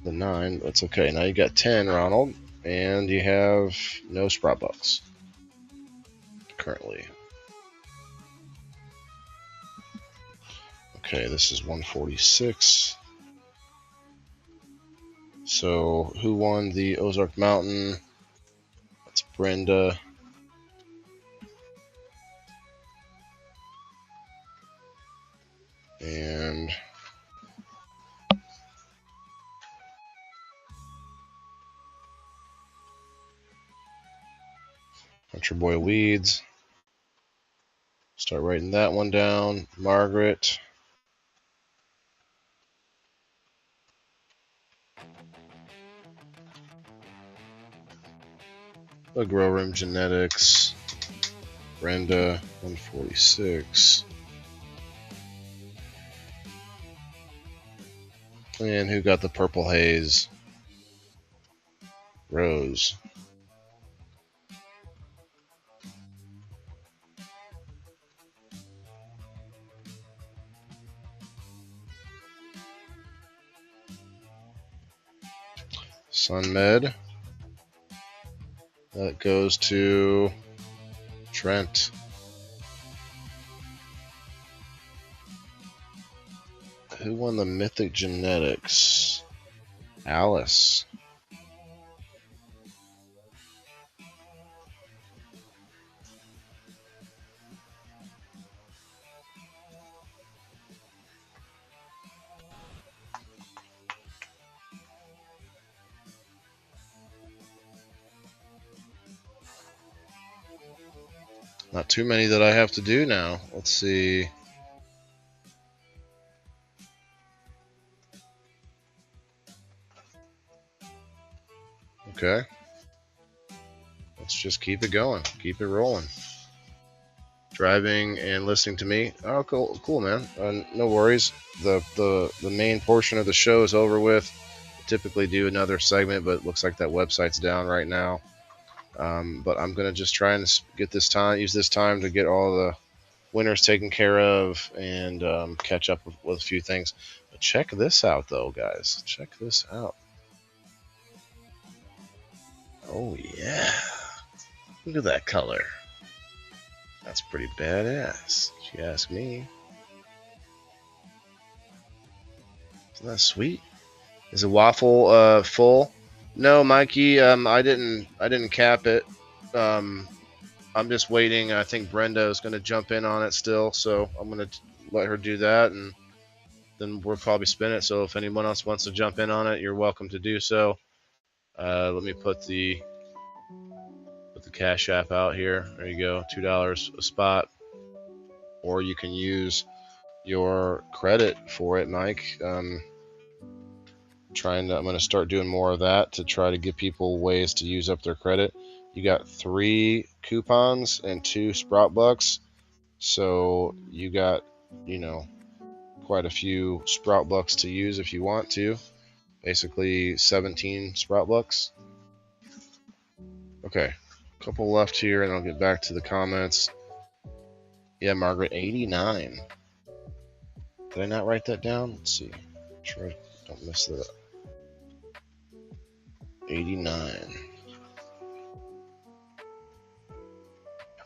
the 9. That's okay. Now you got 10, Ronald. And you have no Sprout Bucks currently. Okay, this is 146. So who won the Ozark Mountain? That's Brenda. And Country Boy Weeds. Start writing that one down. Margaret. The Grow Room Genetics. Brenda, 146. And who got the Purple Haze? Rose. SunMed. That goes to Trent. Who won the Mythic Genetics? Alice. Not too many that I have to do now. Let's see. Okay. Let's just keep it going. Keep it rolling. Driving and listening to me. Oh, cool, man. No worries. The main portion of the show is over with. Typically do another segment, but it looks like that website's down right now. But I'm gonna just try and use this time to get all the winners taken care of and catch up with a few things. But check this out, though, guys. Check this out. Oh yeah, look at that color. That's pretty badass, if you ask me. Isn't that sweet? Is the waffle full? No, Mikey. I didn't cap it. I'm just waiting. I think Brenda is going to jump in on it still, so I'm going to let her do that, and then we'll probably spin it. So if anyone else wants to jump in on it, you're welcome to do so. Let me put the Cash App out here. There you go, $2 a spot, or you can use your credit for it, Mike. I'm going to start doing more of that to try to give people ways to use up their credit. You got 3 coupons and 2 Sprout Bucks, so you got, quite a few Sprout Bucks to use if you want to. Basically 17 Sprout Bucks. Okay, a couple left here, and I'll get back to the comments. Yeah, Margaret, 89. Did I not write that down? Let's see. Make sure I don't miss that. 89.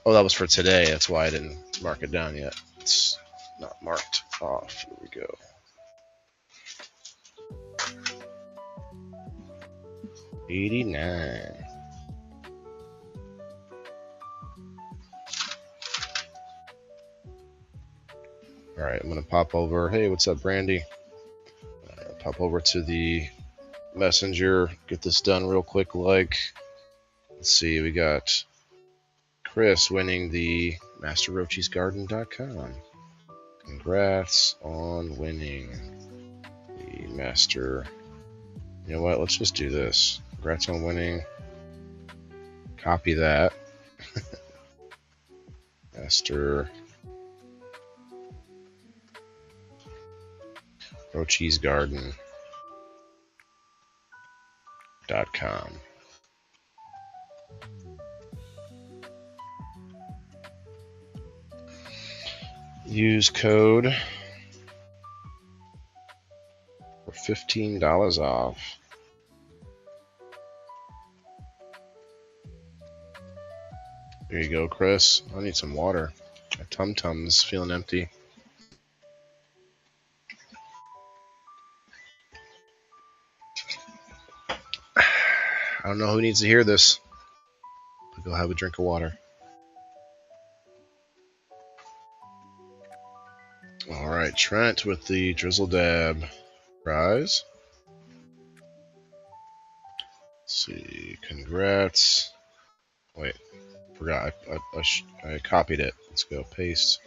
Oh, that was for today. That's why I didn't mark it down yet. It's not marked off. Here we go. $89. All right, I'm gonna pop over. Hey, what's up, Brandy? Pop over to the messenger. Get this done real quick. Let's see, we got Chris winning the MasterRochiesGarden.com. Congrats on winning the Master. You know what? Let's just do this. Congrats on winning. Copy that. Master RochiesGarden.com. Use code for $15 off. There you go, Chris. I need some water. My tum-tum's feeling empty. I don't know who needs to hear this, but go have a drink of water. All right, Trent with the Drizzle Dab prize. Let's see, congrats. Wait, forgot, I copied it. Let's go, paste.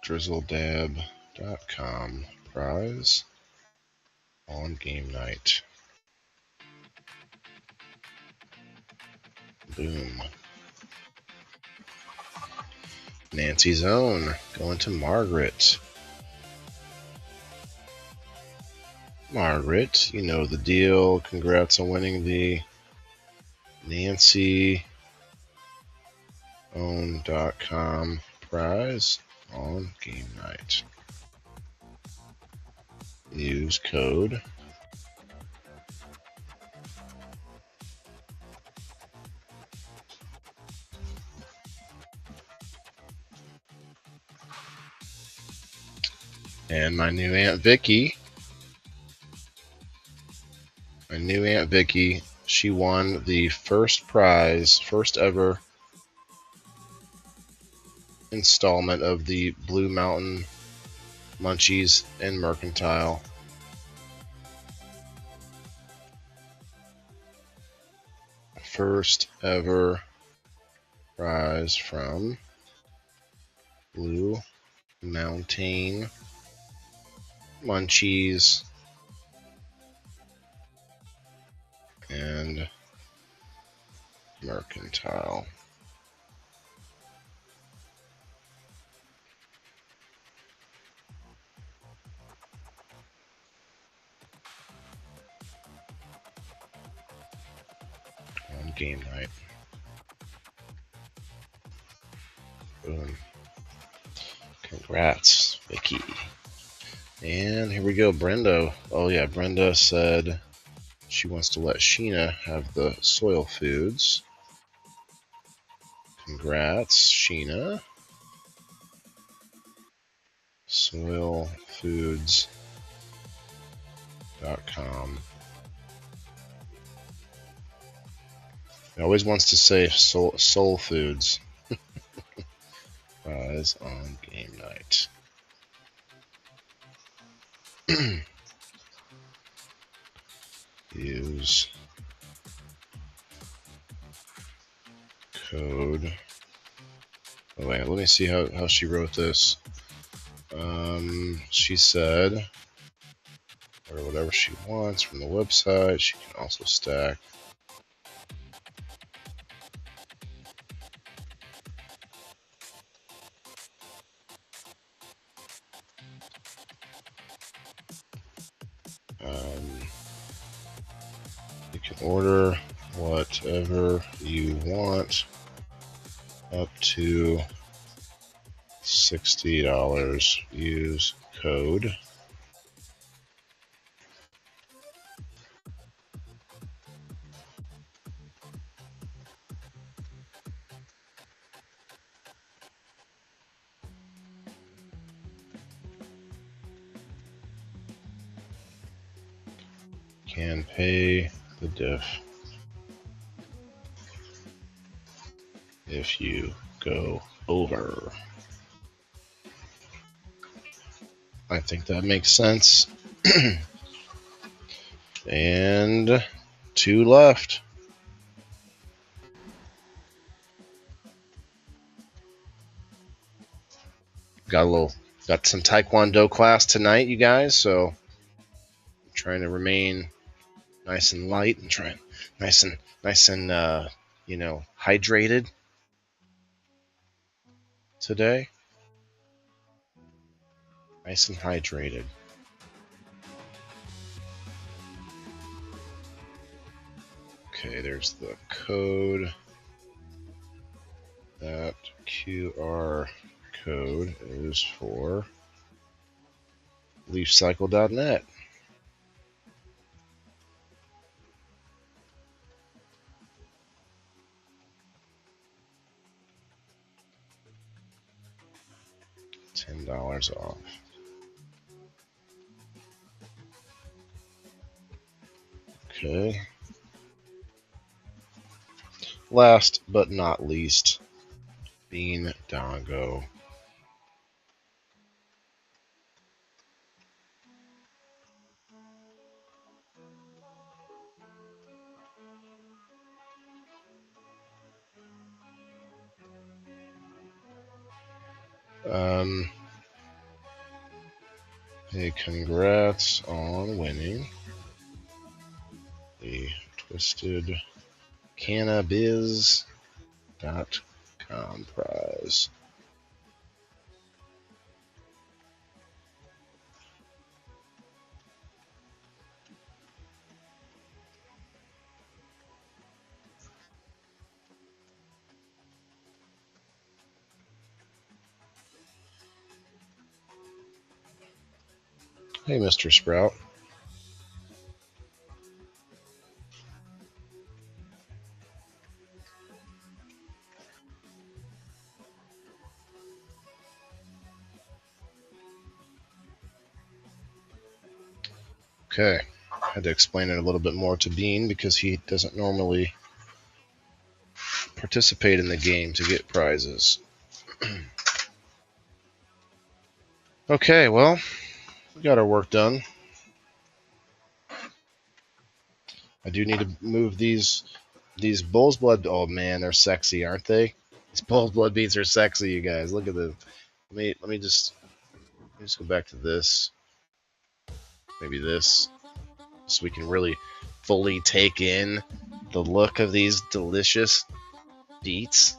DrizzleDab.com prize on game night. Boom. Nancy's Own going to Margaret. Margaret, you know the deal. Congrats on winning the NancyOwn.com prize on game night. Use code and my new Aunt Vicky, she won the first prize, first ever installment of the Blue Mountain Munchies and Mercantile. First ever prize from Blue Mountain Munchies and Mercantile. On game night. Boom. Congrats, Vicky. And here we go, Brenda. Oh yeah, Brenda said she wants to let Sheena have the soil foods. Congrats, Sheena. Soilfoods.com. He always wants to say soul foods. Prize on game night. Use code. Oh wait, let me see how she wrote this. She said, or whatever she wants from the website. She can also stack. You can order whatever you want up to $60. Use code. can pay the diff if you go over. I think that makes sense. And 2 left. Got some Taekwondo class tonight, you guys, so I'm trying to remain nice and light and trying nice and hydrated today. Nice and hydrated. Okay, there's the code. That QR code is for leafcycle.net. $10 off. Okay. Last but not least, Bean Dongo. Hey, congrats on winning the Twisted Cannabiz.com prize. Hey, Mr. Sprout. Okay, I had to explain it a little bit more to Bean because he doesn't normally participate in the game to get prizes. Okay, well, we got our work done. I do need to move these bull's blood. Oh man, they're sexy, aren't they? These bull's blood beads are sexy, you guys. Look at them. Let me just go back to this. Maybe this, so we can really fully take in the look of these delicious beets.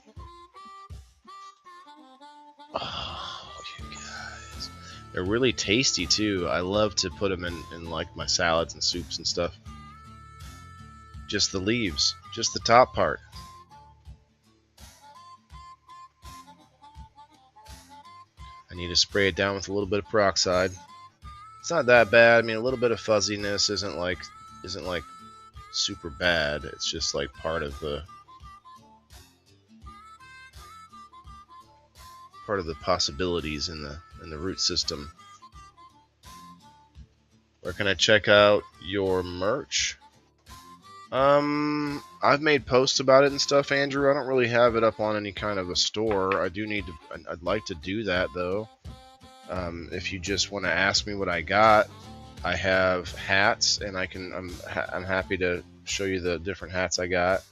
Oh, you guys, they're really tasty too. I love to put them in like my salads and soups and stuff. Just the leaves, just the top part. I need to spray it down with a little bit of peroxide. It's not that bad. I mean, a little bit of fuzziness isn't like super bad. It's just like part of the possibilities in the root system. Where can I check out your merch? I've made posts about it and stuff, Andrew. I don't really have it up on any kind of a store. I'd like to do that though. If you just want to ask me what I got, I have hats, and I'm happy to show you the different hats I got.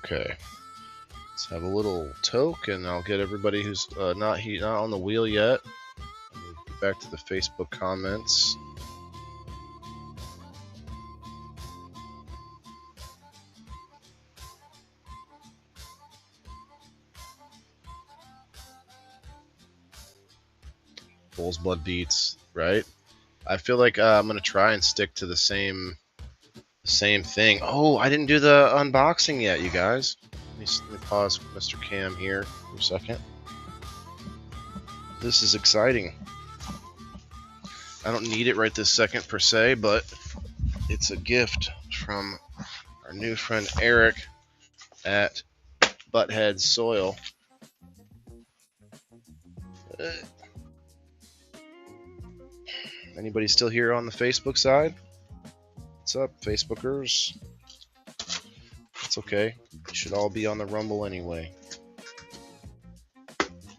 Okay, let's have a little toke, and I'll get everybody who's not on the wheel yet. Let me get back to the Facebook comments. Bull's blood beets, right? I feel like I'm gonna try and stick to the same thing. Oh, I didn't do the unboxing yet, you guys. Let me pause Mr. Cam here for a second. This is exciting. I don't need it right this second per se, but it's a gift from our new friend Eric at Butthead Soil. Anybody still here on the Facebook side? What's up, Facebookers? It's okay. You should all be on the Rumble anyway.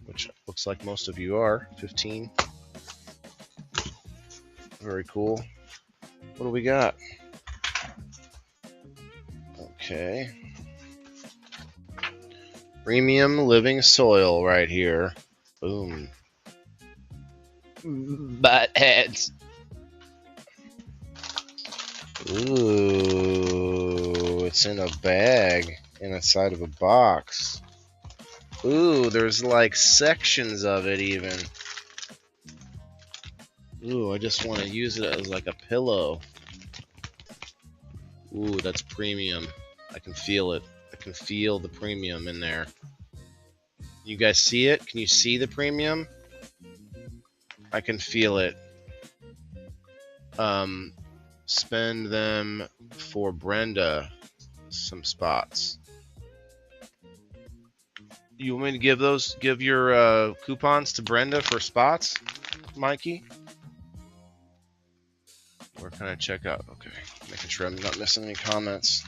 Which looks like most of you are. 15. Very cool. What do we got? Okay. Premium living soil right here. Boom. Buttheads. Ooh, it's in a bag inside of a box. Ooh, there's like sections of it even. Ooh, I just want to use it as like a pillow. Ooh, that's premium. I can feel it. I can feel the premium in there. You guys see it? Can you see the premium? I can feel it. Spend them for Brenda some spots. You want me to give your coupons to Brenda for spots, Mikey? Where can I check out? Okay, making sure I'm not missing any comments.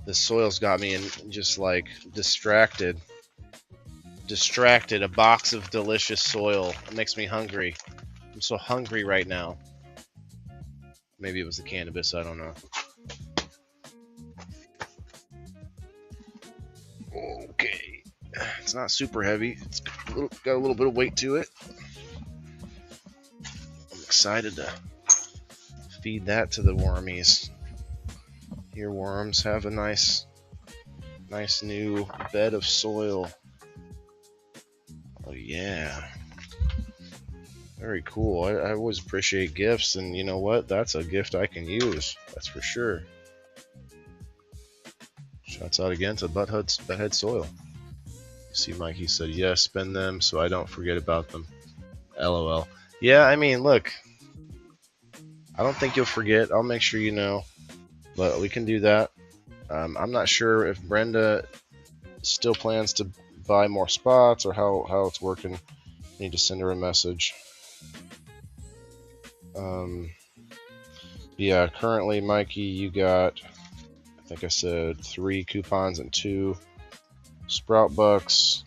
This soil's got me just like distracted. A box of delicious soil. It makes me hungry. I'm so hungry right now. Maybe it was the cannabis, I don't know. Okay. It's not super heavy. It's got a little bit of weight to it. I'm excited to feed that to the wormies. Here, worms, have a nice new bed of soil. Oh, yeah. Very cool. I always appreciate gifts, and you know what? That's a gift I can use. That's for sure. Shouts out again to Butthead Soil. You see, Mikey said, yes, spend them so I don't forget about them. LOL. Yeah, I mean, look. I don't think you'll forget. I'll make sure you know. But we can do that. I'm not sure if Brenda still plans to buy more spots or how it's working. I need to send her a message. Yeah, currently, Mikey, you got, I think I said 3 coupons and 2 Sprout Bucks.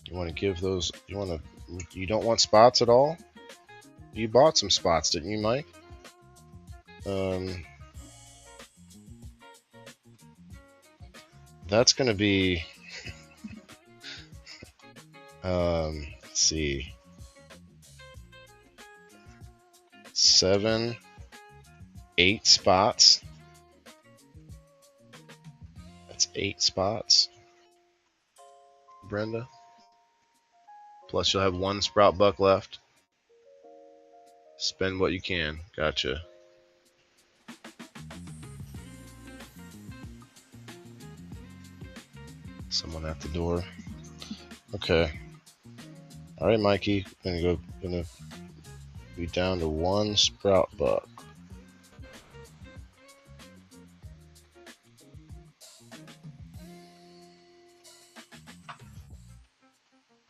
You want to give those, you don't want spots at all? You bought some spots, didn't you, Mike? That's going to be, let's see, 7, 8 spots. That's 8 spots, Brenda. Plus you'll have 1 Sprout Buck left. Spend what you can. Gotcha. Someone at the door. Okay. All right, Mikey. Gonna be down to 1 Sprout Buck.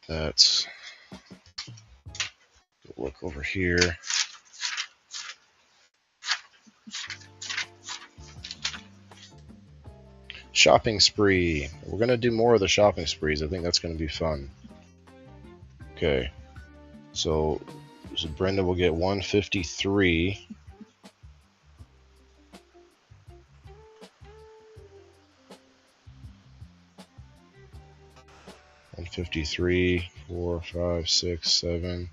That's. Look over here. Shopping spree. We're gonna do more of the shopping sprees. I think that's gonna be fun. Okay. So Brenda will get 153. And 53, 4, 5, 6, 7,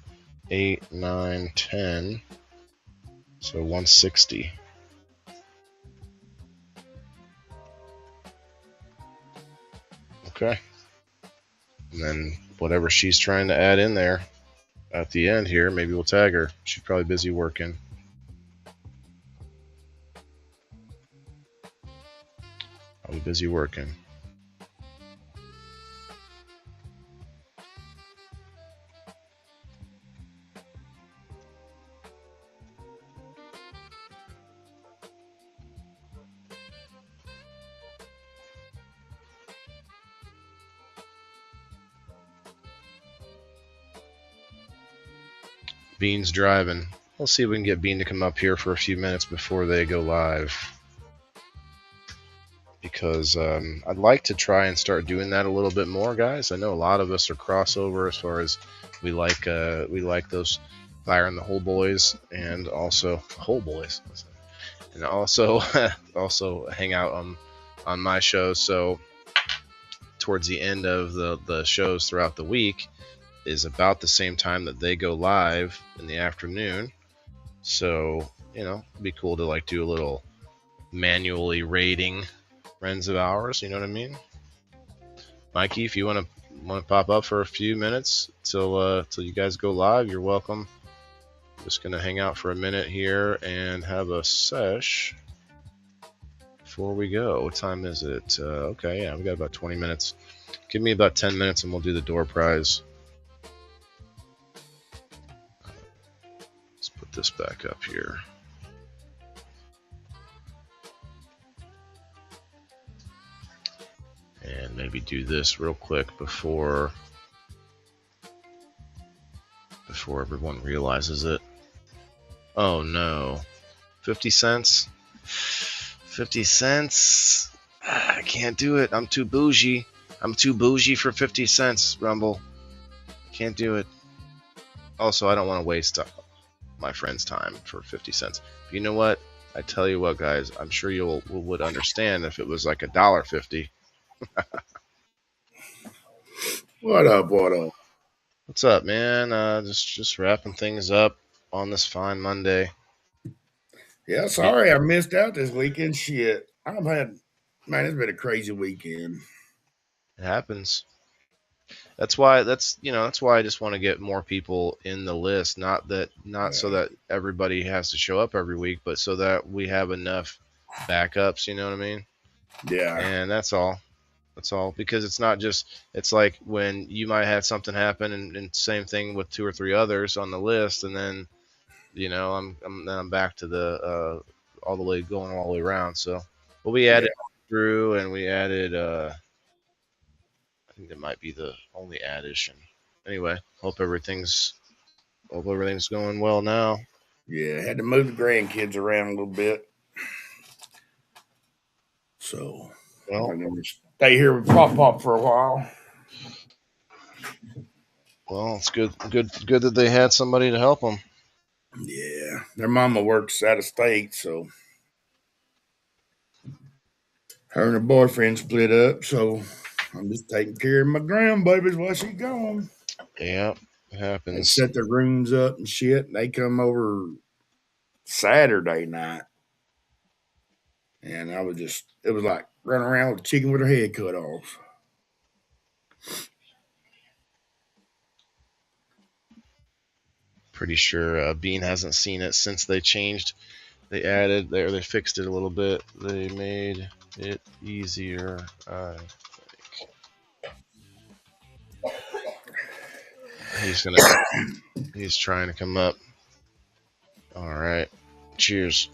8, 9, 10. So 160. Okay. And then whatever she's trying to add in there at the end here, maybe we'll tag her. She's probably busy working. Probably busy working. Bean's driving. We'll see if we can get Bean to come up here for a few minutes before they go live. Because I'd like to try and start doing that a little bit more, guys. I know a lot of us are crossover as far as we like those Fire in the Hole boys, and also Hole boys, and also also hang out on my show. So towards the end of the shows throughout the week is about the same time that they go live in the afternoon. So it'd be cool to like do a little manually rating friends of ours, you know what I mean? Mikey, if you want to pop up for a few minutes till you guys go live, you're welcome. I'm just gonna hang out for a minute here and have a sesh before we go. What time is it? Okay, yeah, we got about 20 minutes. Give me about 10 minutes and we'll do the door prize. Let's put this back up here. And maybe do this real quick before everyone realizes it. Oh no. 50 cents? 50 cents? I can't do it. I'm too bougie. I'm too bougie for 50 cents, Rumble. Can't do it. Also, I don't want to waste my friend's time for 50 cents. But you know what? I tell you what, guys. I'm sure you would understand if it was like $1.50. What up? What up? What's up, man? Just wrapping things up on this fine Monday. Yeah, sorry I missed out this weekend. Shit, man, it's been a crazy weekend. It happens. That's why I just want to get more people in the list. Not so that everybody has to show up every week, but so that we have enough backups. You know what I mean? Yeah. And that's all. That's all. Because it's not just. It's like when you might have something happen, and same thing with 2 or 3 others on the list, and then I'm back to the all the way around. So, but we added Drew, and we added. I think that might be the only addition. Anyway, hope everything's going well now. Yeah, had to move the grandkids around a little bit. So I'm gonna stay here with Pop for a while. Well, it's good that they had somebody to help them. Yeah, their mama works out of state, so her and her boyfriend split up. So I'm just taking care of my grandbabies while she's gone. Yeah, it happens. They set their rooms up and shit. And they come over Saturday night, and it was like running around with a chicken with her head cut off. Pretty sure Bean hasn't seen it since they changed. They added there. They fixed it a little bit. They made it easier. I think he's trying to come up. All right. Cheers.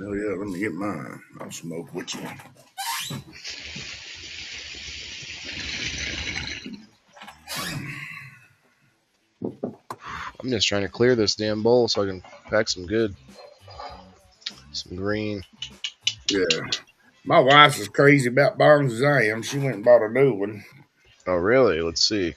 Oh yeah, let me get mine. I'll smoke with you. I'm just trying to clear this damn bowl so I can pack some green. Yeah. My wife's as crazy about bongs as I am. She went and bought a new one. Oh, really? Let's see.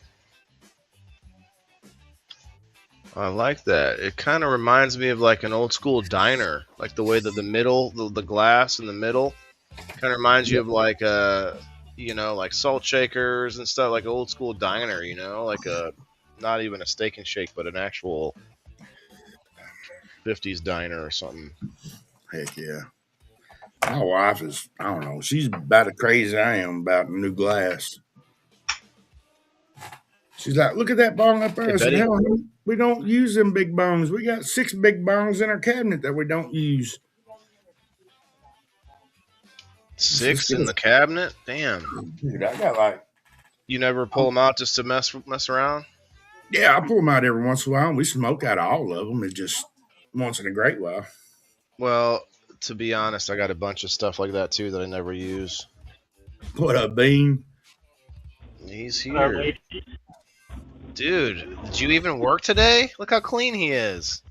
I like that. It kind of reminds me of like an old school diner, like the way that the glass in the middle, kind of reminds you of like like salt shakers and stuff, like an old school diner. Like not even a steak and shake, but an actual 50s diner or something. Heck yeah. My wife is, I don't know, she's about as crazy as I am about new glass. She's like, look at that bong up there. Hey, I said, hell, we don't use them big bongs. We got 6 big bongs in our cabinet that we don't use. 6 in the cabinet? Damn. Dude, I got like... You never pull them out just to mess around? Yeah, I pull them out every once in a while. And we smoke out of all of them. It's just once in a great while. Well, to be honest, I got a bunch of stuff like that too that I never use. What up, Bean? He's here. Dude, did you even work today? Look how clean he is.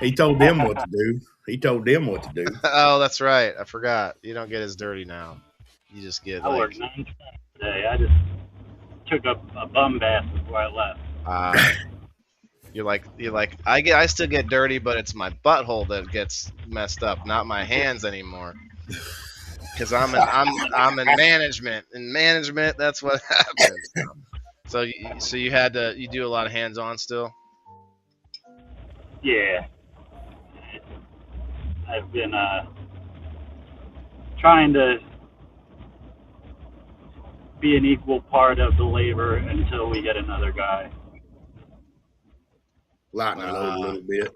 He told them what to do. He told them what to do. Oh, that's right. I forgot. You don't get as dirty now. You just get I worked 9 today. I just took a bum bath before I left. you're like I still get dirty, but it's my butthole that gets messed up, not my hands anymore. Because I'm in management. In management, that's what happens. So you do a lot of hands on still. Yeah, I've been trying to be an equal part of the labor until we get another guy. Lighten the load a little bit.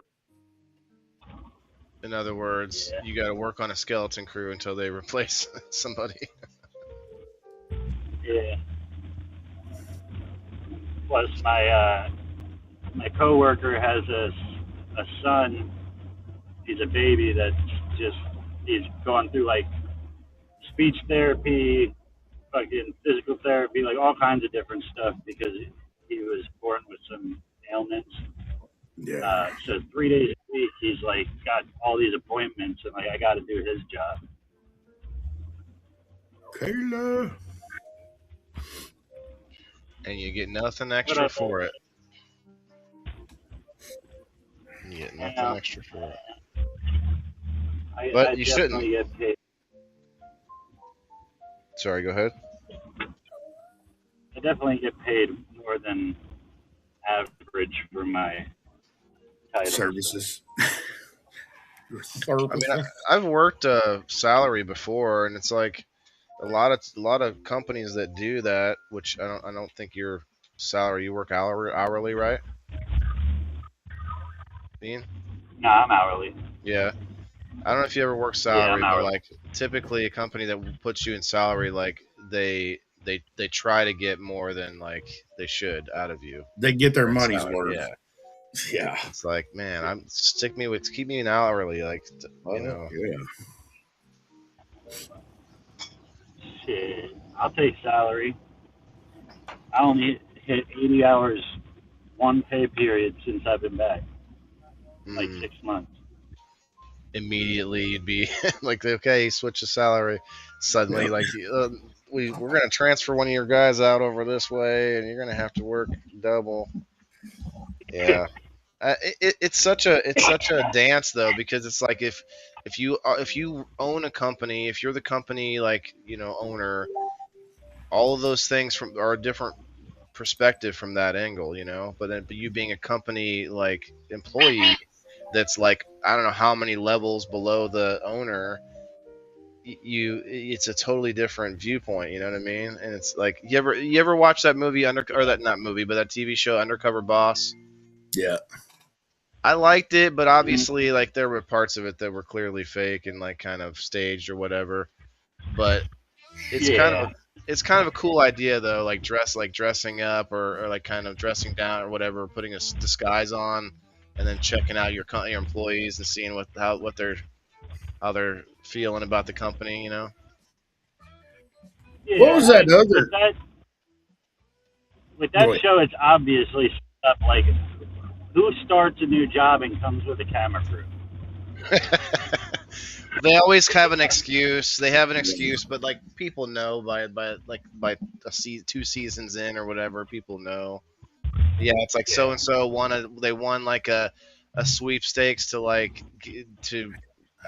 In other words, you got to work on a skeleton crew until they replace somebody. Yeah. Plus, my coworker has a son. He's a baby that's he's going through like speech therapy, fucking physical therapy, like all kinds of different stuff because he was born with some ailments. Yeah. So 3 days a week, he's like got all these appointments, and like I got to do his job. Kayla. And you get nothing extra for it. You get nothing extra for it. But you shouldn't. Get paid. Sorry, go ahead. I definitely get paid more than average for my title. Services. I mean, I've worked salary before, and it's like a lot of companies that do that. Which I don't think your salary. You work hourly, right? Ian? No, I'm hourly. Yeah. I don't know if you ever work salary, but like typically a company that puts you in salary, like they try to get more than like they should out of you. They get their money's worth. Yeah. Yeah. It's like, man, keep me an hourly, like you know. Yeah. Shit, I'll take salary. I only hit 80 hours one pay period since I've been back, like 6 months. Immediately you'd be like, okay, switch the salary. Suddenly, like, we're gonna transfer one of your guys out over this way, and you're gonna have to work double. Yeah, it's such a dance though, because it's like if you own a company, if you're the company, like, you know, owner, all of those things are a different perspective from that angle, you know. But you being a company like employee, that's like, I don't know how many levels below the owner, it's a totally different viewpoint, you know what I mean? And it's like, you ever watch that movie that TV show Undercover Boss? Yeah. I liked it, but obviously like there were parts of it that were clearly fake and like kind of staged or whatever. But it's kind of a cool idea though, like dressing up or like kind of dressing down or whatever, putting a disguise on, and then checking out your employees and seeing how they're feeling about the company, you know. Yeah, what was that other? With that show, it's obviously stuff like who starts a new job and comes with a camera crew. They always have an excuse. They have an excuse, but like people know by 2 seasons in or whatever, people know. Yeah, it's like so and so won like a sweepstakes to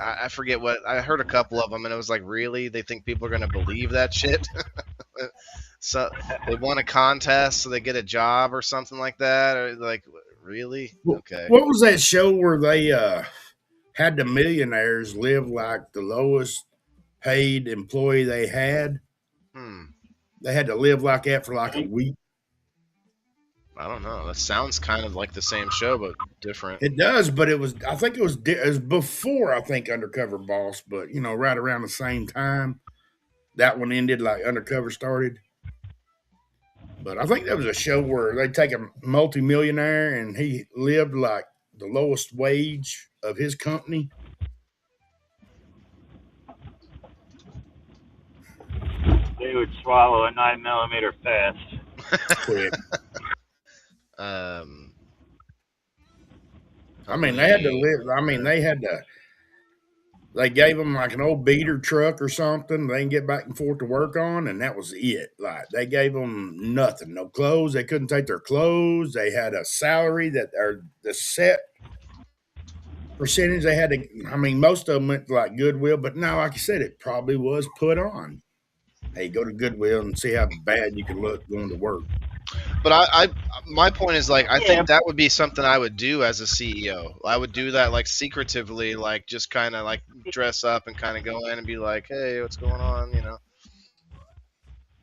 I forget what, I heard a couple of them, and it was like, really, they think people are gonna believe that shit? So they won a contest, so they get a job or something like that, or like, really? Okay. What was that show where they had the millionaires live like the lowest paid employee they had? They had to live like that for like a week. I don't know. That sounds kind of like the same show, but different. It does, but I think it was before, I think, Undercover Boss, but, you know, right around the same time that one ended, like Undercover started. But I think that was a show where they take a multimillionaire and he lived like the lowest wage of his company. They would swallow a 9mm fast. Quick. Um, I mean, they had to company. live. I mean, they had to. They gave them like an old beater truck or something they can get back and forth to work on, and that was it. Like they gave them nothing, no clothes. They couldn't take their clothes. They had a salary that or the set percentage they had to. I mean, most of them went to like Goodwill, but no, like I said, it probably was put on. Hey, go to Goodwill and see how bad you can look going to work. But my point is like, I Yeah, think that would be something I would do as a CEO. I would do that like secretively, like just kind of like dress up and kind of go in and be like, hey, what's going on? You know?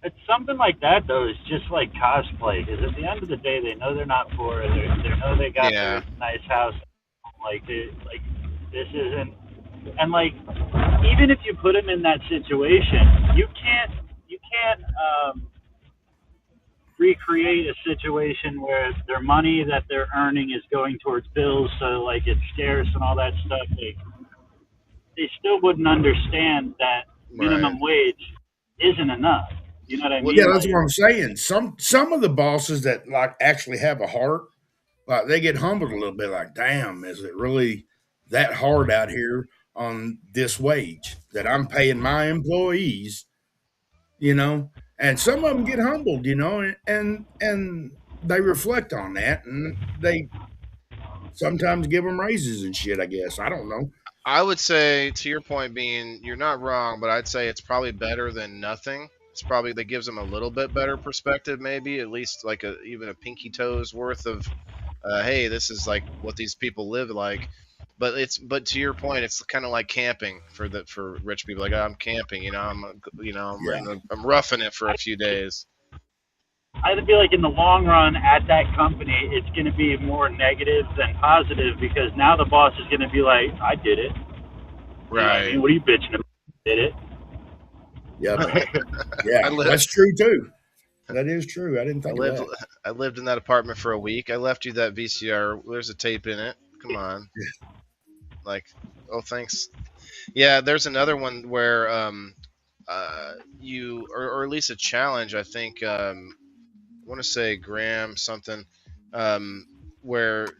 it's something like that though. It's just like cosplay because at the end of the day, they know they're not poor. They know they got Yeah. their nice house. Like this isn't, and like even if you put them in that situation, you can't recreate a situation where their money that they're earning is going towards bills, so like it's scarce and all that stuff. They still wouldn't understand that Right. minimum wage isn't enough. You know what I What? Yeah, mean? that's Like what I'm saying. Some of the bosses that like actually have a heart, like they get humbled a little bit. Like, damn, is it really that hard out here on this wage that I'm paying my employees? You know, and some of them get humbled. You know, and they reflect on that, and they sometimes give them raises and shit. I guess I don't know. I would say, to your point being, you're not wrong, but I'd say it's probably better than nothing. It's probably that gives them a little bit better perspective, maybe at least like a even a pinky toes worth of, hey, this is like what these people live like. But to your point, it's kind of like camping for rich people. Like, oh, I'm camping, Yeah, I'm roughing it for a few days. I feel like in the long run at that company, it's going to be more negative than positive because now the boss is going to be like, I did it. You know what I Right. mean? What are you bitching about? I did it. yep, I yeah. lived. That's true too. That is true. I didn't I think of lived. that. I lived in that apartment for a week. I left you that VCR. There's a tape in it. Come on. Like, oh, thanks. Yeah, there's another one where or at least a challenge. I think I want to say Graham something, um, where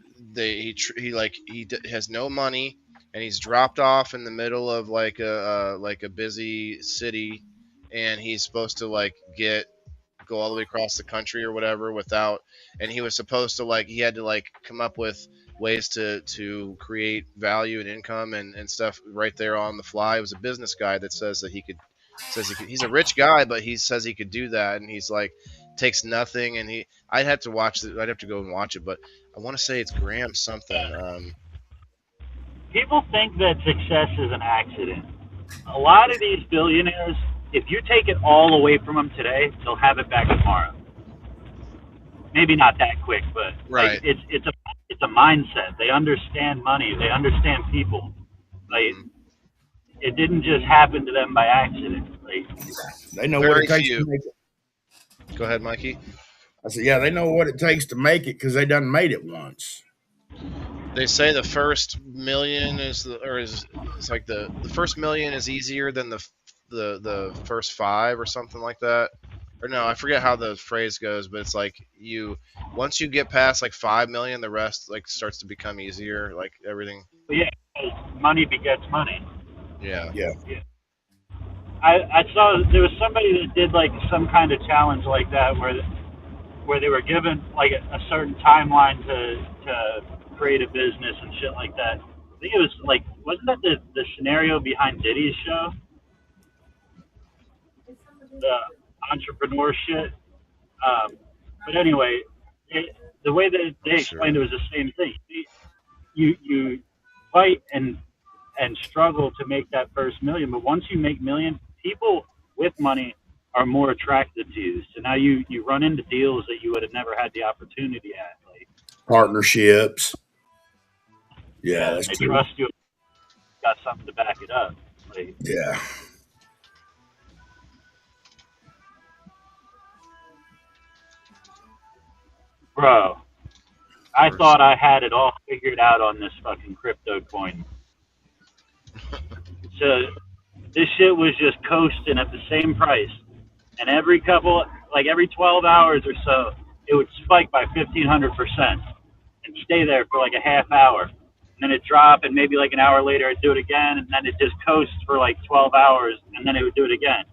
has no money and he's dropped off in the middle of like a busy city, and he's supposed to like get go all the way across the country or whatever without, and he was supposed to like he had to like come up with ways to create value and income and stuff right there on the fly. It was a business guy that he's a rich guy, but he says he could do that, and he's like takes nothing, and I'd have to watch it. I'd have to go and watch it, but I want to say it's Graham something. People think that success is an accident. A lot of these billionaires, if you take it all away from them today, they'll have it back tomorrow. Maybe not that quick, but like Right. it's a mindset. They understand money. They understand people. Like Hmm. it didn't just happen to them by accident. Like They know what it Very takes to few. make it. Go ahead, Mikey. I said, yeah, they know what it takes to make it because they done made it once. They say the first million is like the first million is easier than the first five or something like that. Or no, I forget how the phrase goes, but it's like you once you get past like 5 million, the rest like starts to become easier. Like everything. but yeah, money begets money. Yeah. Yeah, Yeah. I saw there was somebody that did like some kind of challenge like that where they were given like a certain timeline to create a business and shit like that. I think it was like wasn't that the scenario behind Diddy's show, the entrepreneur shit. But anyway, the way that they explained Sure. it was the same thing. You fight and struggle to make that first million, but once you make million, people with money are more attracted to you. So now you run into deals that you would have never had the opportunity at. Like partnerships. Yeah, yeah, and that's they true. trust you. Got something to back it up. Like Yeah, bro, I First. thought I had it all figured out on this fucking crypto coin. So this shit was just coasting at the same price. And every 12 hours or so, it would spike by 1,500% and stay there for like a half hour. And then it'd drop, and maybe like an hour later it'd do it again, and then it just coasts for like 12 hours, and then it would do it again.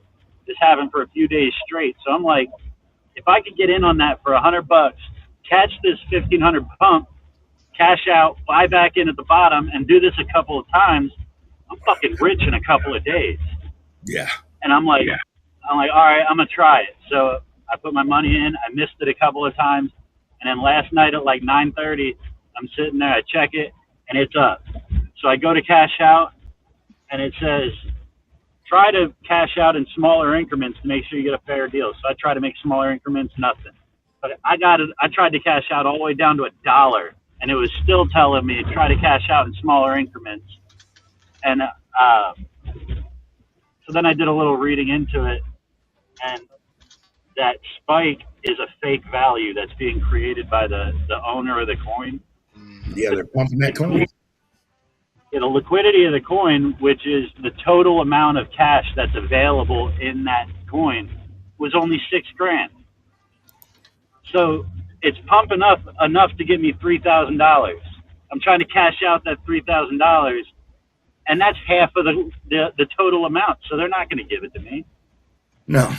This happened for a few days straight. So I'm like, if I could get in on that for $100, catch this 1,500 pump, cash out, buy back in at the bottom, and do this a couple of times, I'm fucking rich in a couple of days. Yeah. And I'm like, all right, I'm gonna try it. So I put my money in. I missed it a couple of times, and then last night at like 9:30, I'm sitting there. I check it, and it's up. So I go to cash out, and it says, try to cash out in smaller increments to make sure you get a fair deal. So I try to make smaller increments, nothing. But I got it. I tried to cash out all the way down to $1, and it was still telling me try to cash out in smaller increments. And so then I did a little reading into it, and that spike is a fake value that's being created by the owner of the coin. Yeah, they're pumping that coin. The liquidity of the coin, which is the total amount of cash that's available in that coin, was only $6,000. So it's pumping up enough to give me $3,000. I'm trying to cash out that $3,000, and that's half of the total amount. So they're not going to give it to me. No.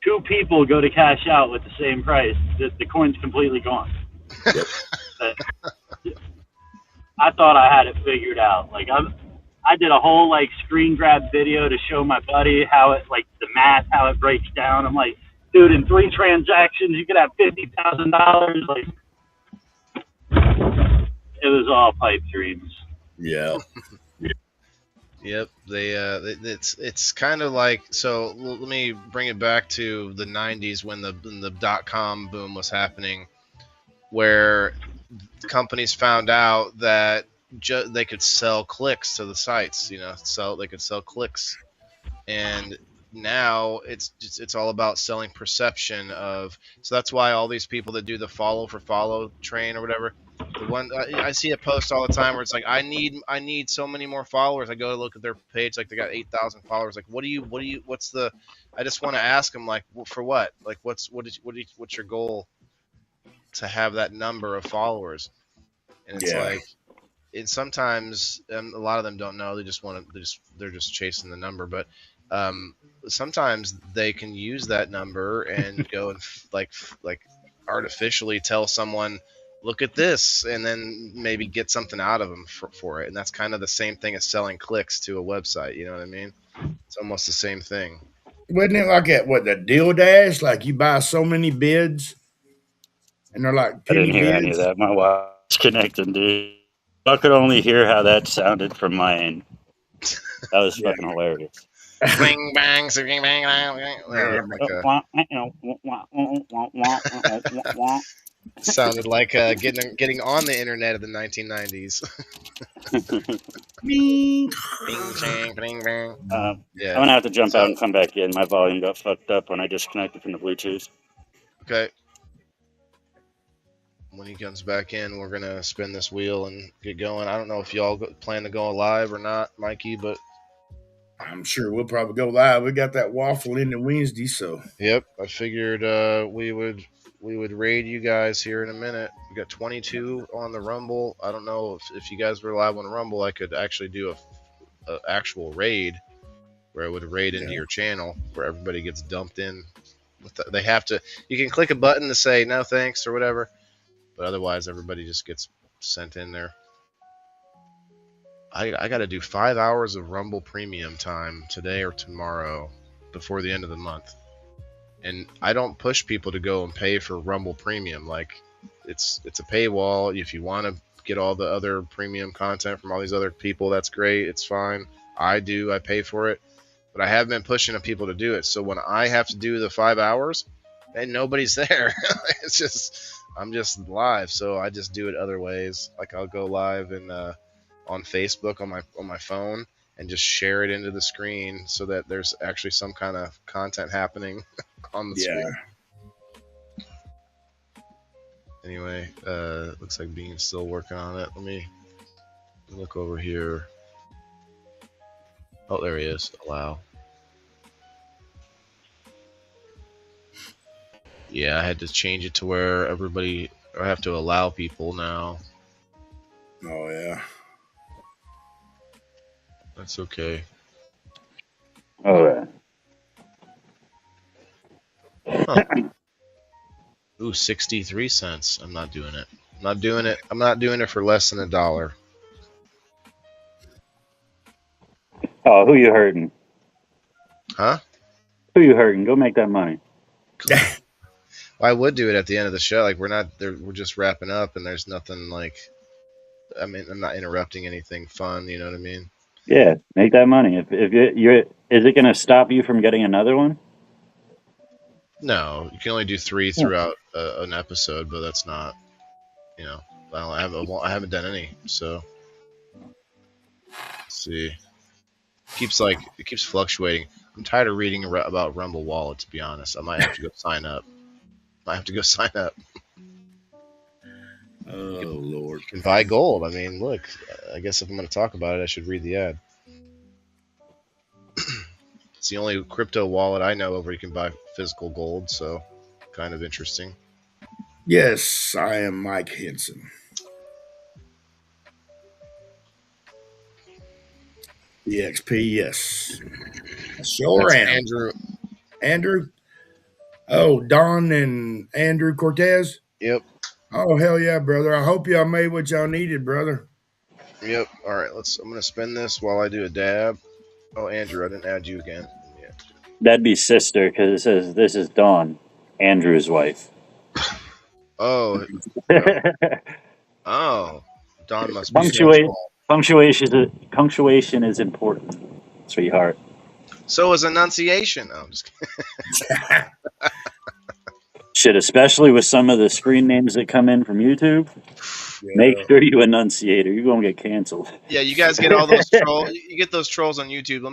Two people go to cash out with the same price. The coin's completely gone. Yep. I thought I had it figured out. Like I did a whole like screen grab video to show my buddy how it, like the math, how it breaks down. I'm like, dude, in 3 transactions you could have $50,000. Like, it was all pipe dreams. Yeah. Yep, it's kind of like, so let me bring it back to the 90s when the .com boom was happening, where companies found out that they could sell clicks to the sites, they could sell clicks, and now it's all about selling perception of. So that's why all these people that do the follow for follow train or whatever. The one I see a post all the time where it's like, I need so many more followers. I go to look at their page, like they got 8,000 followers. Like, what's the? I just want to ask them, like, for what? Like, what's your goal to have that number of followers? And it's like, and sometimes a lot of them don't know. They just want to. They're just chasing the number, but. Sometimes they can use that number and go and like artificially tell someone, look at this, and then maybe get something out of them for it. And that's kind of the same thing as selling clicks to a website. You know what I mean? It's almost the same thing. Wasn't it like the deal dash? Like you buy so many bids, and they're like I didn't penny hear bids. any of that. My wife's connecting, dude. I could only hear how that sounded from my end. That was fucking hilarious. Bing bang, bing bang, sounded like getting on the internet of the 1990s. Bing bang, bing bang. Yeah. I'm gonna have to jump out and come back in. My volume got fucked up when I disconnected from the Bluetooth. Okay. When he comes back in, we're gonna spin this wheel and get going. I don't know if y'all plan to go live or not, Mikey, but I'm sure we'll probably go live. We got that waffle into Wednesday, so. Yep, I figured we would raid you guys here in a minute. We got 22 on the Rumble. I don't know if you guys were live on Rumble, I could actually do a actual raid where it would raid into your channel where everybody gets dumped in. They have to. You can click a button to say no thanks or whatever, but otherwise everybody just gets sent in there. I got to do 5 hours of Rumble Premium time today or tomorrow before the end of the month. And I don't push people to go and pay for Rumble Premium. Like, it's a paywall. If you want to get all the other premium content from all these other people, that's great. It's fine. I pay for it. But I have been pushing people to do it. So when I have to do the 5 hours and nobody's there, I'm just live. So I just do it other ways. Like, I'll go live and on Facebook on my phone and just share it into the screen so that there's actually some kind of content happening on the screen. Anyway, looks like Bean's still working on it. Let me look over here. Oh, there he is. Allow. Yeah, I had to change it to where everybody. I have to allow people now. Oh yeah. That's okay. Oh, yeah. Huh. Ooh, 63 cents. I'm not doing it. I'm not doing it. I'm not doing it for less than $1. Oh, who you hurting? Huh? Who you hurting? Go make that money. I would do it at the end of the show. Like we're not there. We're just wrapping up, and there's nothing like. I mean, I'm not interrupting anything fun. You know what I mean? Yeah, make that money. If you're, is it going to stop you from getting another one? No, you can only do 3 Yeah. throughout an episode, but that's not. You know, I haven't done any. So let's see. It keeps fluctuating. I'm tired of reading about Rumble Wallet. To be honest, I might have to go sign up. I have to go sign up. Oh Lord. You can buy gold. I mean, look. I guess if I'm going to talk about it, I should read the ad. It's the only crypto wallet I know of where you can buy physical gold. So, kind of interesting. Yes, I am Mike Henson. EXP, yes. I sure That's am. Andrew. Andrew? Oh, Don and Andrew Cortez? Yep. Oh, hell yeah, brother. I hope y'all made what y'all needed, brother. Yep. All right. I'm gonna spin this while I do a dab. Oh, Andrew, I didn't add you again. Yeah. That'd be sister because it says this is Dawn, Andrew's wife. Oh. Oh. Don must be so Punctuate tall. punctuation is important, sweetheart. So is enunciation. No, I'm just kidding. Shit, especially with some of the screen names that come in from YouTube. Make Yeah. sure you enunciate or you're gonna get canceled. Yeah, you guys get all those trolls. You get those trolls on YouTube. Let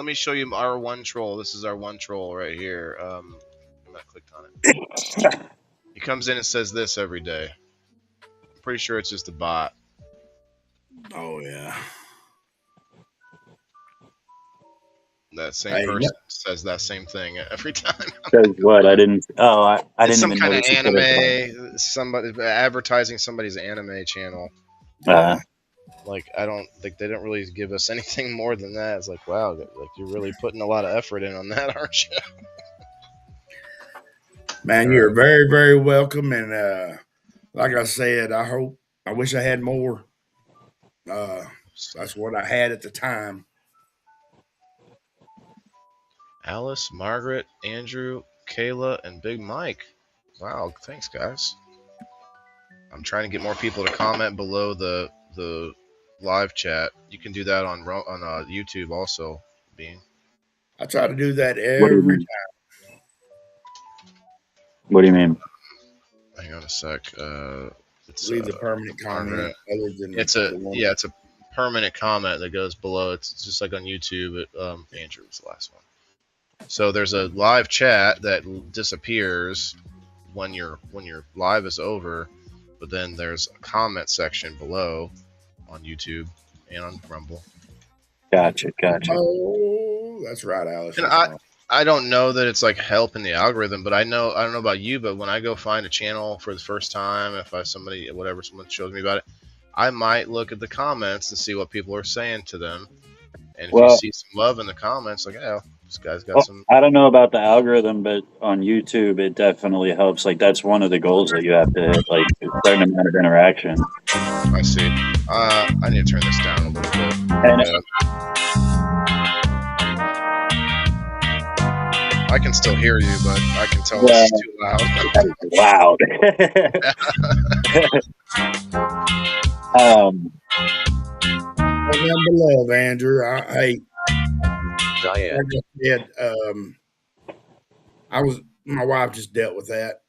me show you our one troll. This is our one troll right here. I'm not clicked on it. He comes in and says this every day. I'm pretty sure it's just a bot. Oh, yeah. That same Hey, person says that same thing every time. Says what? I didn't. Oh, I It's didn't some even kind of notice. You put it anime. Somebody advertising somebody's anime channel. on. Like I don't think they don't really give us anything more than that. It's like wow, like you're really putting a lot of effort in on that, aren't you? man, you're very, very welcome. And like I said, I wish I had more. That's what I had at the time. Alice, Margaret, Andrew, Kayla, and Big Mike. Wow, thanks guys. I'm trying to get more people to comment below the live chat. You can do that on YouTube also, Bean. I try to do that What do you every mean? What do you mean? Hang on a sec. It's leave the permanent comment Margaret. other than It's the one. it's a permanent comment that goes below. It's just like on YouTube. Andrew was the last one. So there's a live chat that disappears when your live is over, but then there's a comment section below on YouTube and on Rumble. Gotcha. Oh, that's right, Alice. And I don't know that it's like helping the algorithm, but I don't know about you, but when I go find a channel for the first time, if someone shows me about it, I might look at the comments to see what people are saying to them. And if you see some love in the comments, like, oh, this guy's got some. I don't know about the algorithm, but on YouTube, it definitely helps. Like that's one of the goals that you have to hit, like a certain amount of interaction. I see. I need to turn this down a little bit. And I can still hear you, but I can tell this is too loud. Remember love, Andrew. Like I said, my wife just dealt with that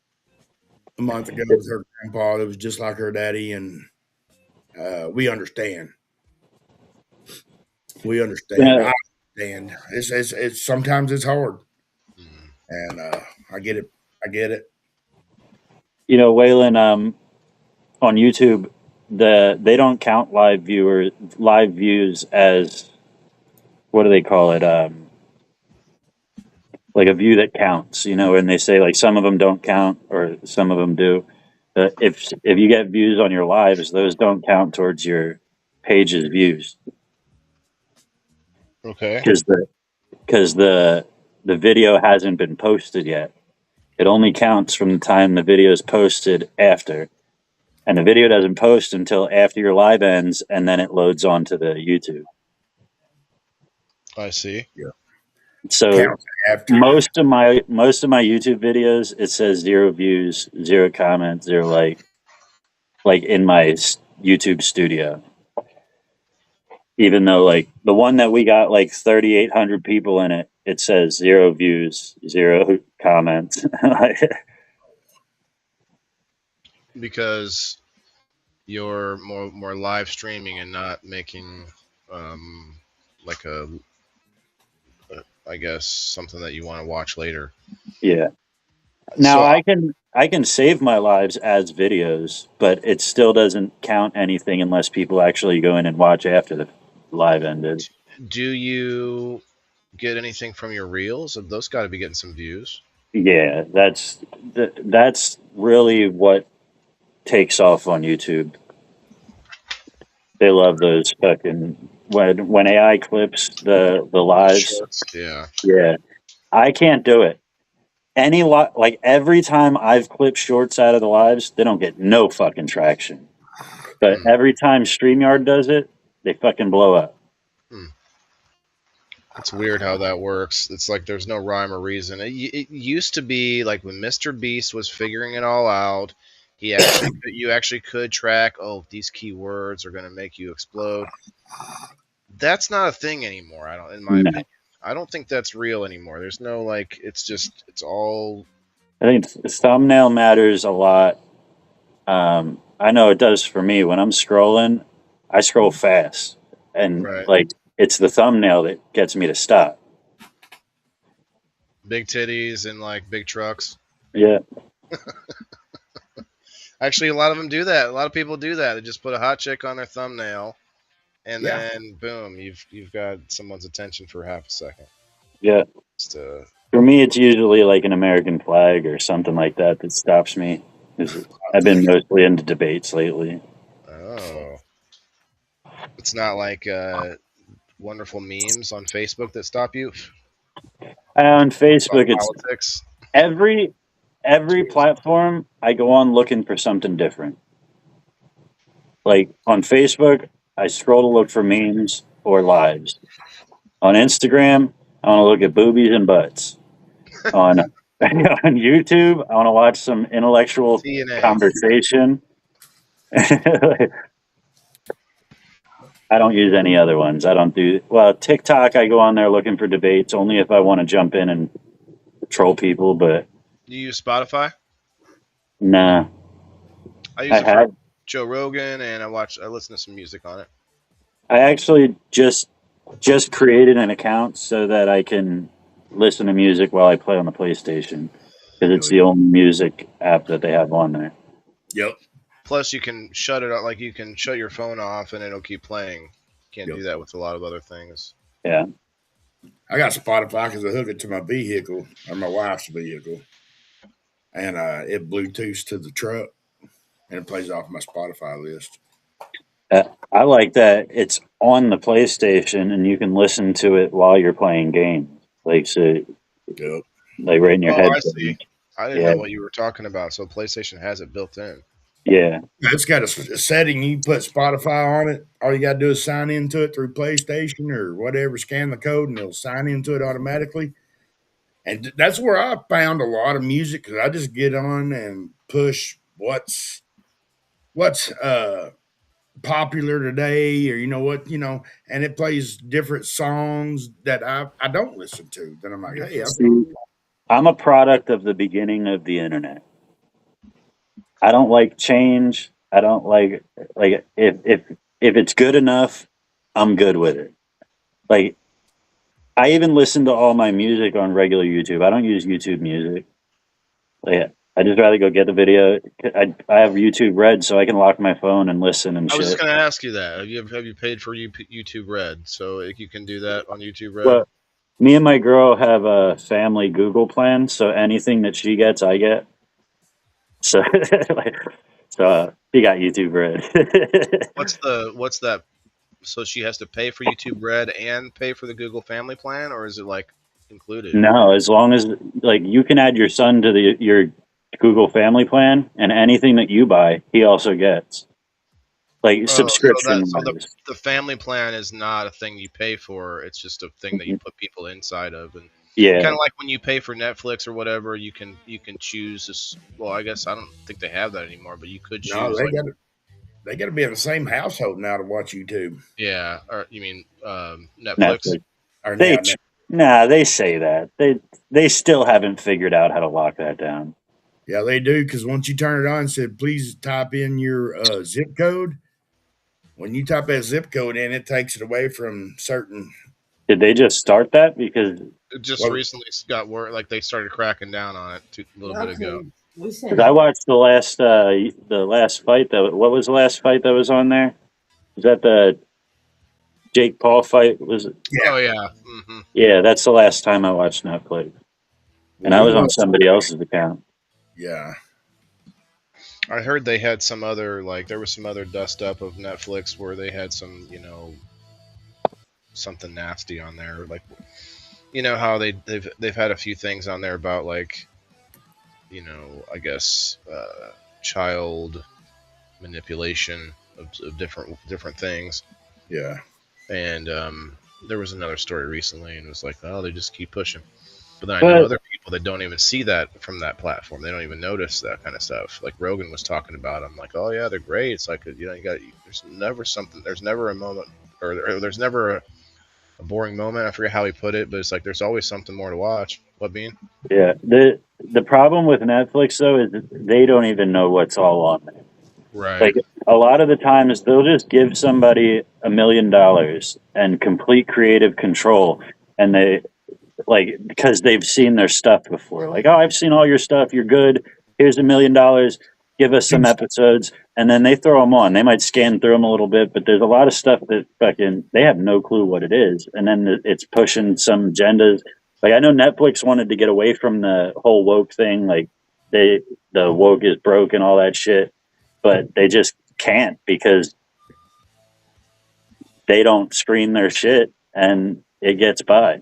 a month ago with her grandpa. It was just like her daddy, and we understand. We understand. Yeah. I understand. It's sometimes it's hard, and I get it. I get it. You know, Waylon, on YouTube, they don't count live views as what do they call it? like a view that counts, you know, and they say like some of them don't count or some of them do. If you get views on your lives, those don't count towards your page's views Okay. because the video hasn't been posted yet. It only counts from the time the video is posted after, and the video doesn't post until after your live ends, and then it loads onto the YouTube. I see. So Counts after. most of my YouTube videos, it says 0 views, 0 comments, 0 like in my YouTube studio. Even though like the one that we got like 3,800 people in it, it says 0 views, 0 comments. Because you're more live streaming and not making like I guess something that you want to watch later. Yeah. So Now I can save my lives as videos, but it still doesn't count anything unless people actually go in and watch after the live ended. do you get anything from your reels? Those got to be getting some views. Yeah, that's really what takes off on YouTube. They love those fucking when AI clips the lives. Shorts. Yeah. Yeah, I can't do it. Like every time I've clipped shorts out of the lives, they don't get no fucking traction. But Hmm. every time StreamYard does it, they fucking blow up. It's weird how that works. It's like there's no rhyme or reason. It used to be like when Mr. Beast was figuring it all out. You actually could track. Oh, these keywords are going to make you explode. That's not a thing anymore. I don't, in my No. opinion. I don't think that's real anymore. There's no like. It's all I think thumbnail matters a lot. I know it does for me. When I'm scrolling, I scroll fast, and right. like it's the thumbnail that gets me to stop. Big titties and like big trucks. Yeah, Actually, a lot of them do that. A lot of people do that. They just put a hot chick on their thumbnail, and Yeah. then boom, you've got someone's attention for half a second. yeah. Just, For me, it's usually like an American flag or something like that that stops me. 'Cause I've been mostly into debates lately. oh, it's not like wonderful memes on Facebook that stop you. On Facebook, About it's politics. every platform I go on looking for something different. Like on Facebook, I scroll to look for memes or lives. On Instagram, I want to look at boobies and butts. On on YouTube, I want to watch some intellectual TNA. conversation. I don't use any other ones. I don't do well. TikTok, I go on there looking for debates only if I want to jump in and troll people. But You use Spotify? nah, I use I it for have. Joe Rogan, and I listen to some music on it. I actually just created an account so that I can listen to music while I play on the PlayStation because it's the only music app that they have on there. Yep. Plus, you can shut it off. Like you can shut your phone off, and it'll keep playing. Can't do that with a lot of other things. Yeah. I got Spotify because I hook it to my vehicle or my wife's vehicle, and it Bluetooths to the truck, and it plays off my Spotify list. I like that it's on the PlayStation and you can listen to it while you're playing games. Like so, Yep. like right in your Oh, head. I see. I didn't Yeah. know what you were talking about. So PlayStation has it built in. Yeah. It's got a setting. You put Spotify on it. All you got to do is sign into it through PlayStation or whatever. Scan the code, and it'll sign into it automatically. And that's where I found a lot of music because I just get on and push what's popular today, or and it plays different songs that I don't listen to. Then I'm like, hey, See, I'm a product of the beginning of the internet. I don't like change. I don't like if it's good enough, I'm good with it. Like I even listen to all my music on regular YouTube. I don't use YouTube Music. Like I just rather go get the video. I have YouTube Red, so I can lock my phone and listen and I was shit. just going to ask you that. Have you paid for YouTube Red? So you can do that on YouTube Red. Well, Me and my girl have a family Google plan, so anything that she gets, I get. So, like, she got YouTube Red. What's that? So she has to pay for YouTube Red and pay for the Google Family Plan, or is it like included? No, as long as like you can add your son to your Google Family plan, and anything that you buy, he also gets. Like Oh, subscription so wise. the family plan is not a thing you pay for. It's just a thing that you put people inside of, and kind Yeah, of like when you pay for Netflix or whatever, you can choose this. Well, I guess I don't think they have that anymore, but you could No, choose like they got to be in the same household now to watch YouTube. yeah, or you mean Netflix? Netflix. Or They now, nah, they say that they still haven't figured out how to lock that down. yeah, they do because once you turn it on, it said please type in your zip code. When you type that zip code in, it takes it away from certain. Did they just start that? Because It just Well, recently got word like they started cracking down on it a little bit ago. Okay, we said 'cause I watched the last fight that what was the last fight that was on there? Was that the Jake Paul fight? Was it? yeah, Oh yeah. Hmm. Yeah, that's the last time I watched Netflix, and well, I we was on watched. somebody else's account. Yeah, I heard they had some other like there was some other dust up of Netflix where they had some something nasty on there like how they've had a few things on there about like I guess child manipulation of different things yeah. and there was another story recently and it was like oh they just keep pushing but then I know But other people that don't even see that from that platform they don't even notice that kind of stuff like Rogan was talking about I'm like oh yeah they're great it's like you got there's never a moment or there's never a boring moment I forget how he put it but it's like there's always something more to watch what bean yeah, the problem with Netflix though is that they don't even know what's all on there. right Like a lot of the times they'll just give somebody $1 million and complete creative control, and they like because they've seen their stuff before. Like, oh, I've seen all your stuff. You're good. Here's $1 million. Give us some episodes, and then they throw them on. They might scan through them a little bit, but there's a lot of stuff that fucking they have no clue what it is, and then it's pushing some agendas. Like I know Netflix wanted to get away from the whole woke thing, like the woke is broke and all that shit, but they just can't because they don't screen their shit and it gets by.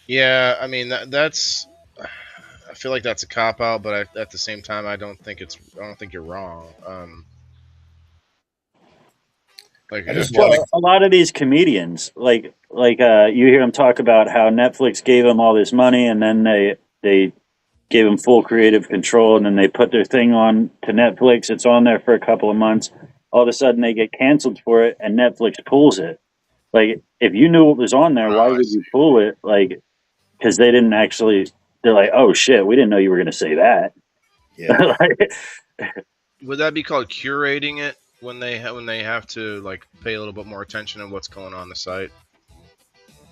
yeah I mean that's I feel like that's a cop out, but at the same time, I don't think you're wrong. Like I I just feel like Well, a lot of these comedians, you hear them talk about how Netflix gave them all this money, and then they gave them full creative control, and then they put their thing on to Netflix. It's on there for a couple of months. All of a sudden, they get canceled for it, and Netflix pulls it. Like, if you knew what was on there, why I would see. you pull it? Like, because they didn't actually. They're like, oh shit, we didn't know you were going to say that. yeah. Like, Would that be called curating it when they have to like pay a little bit more attention to what's going on the site,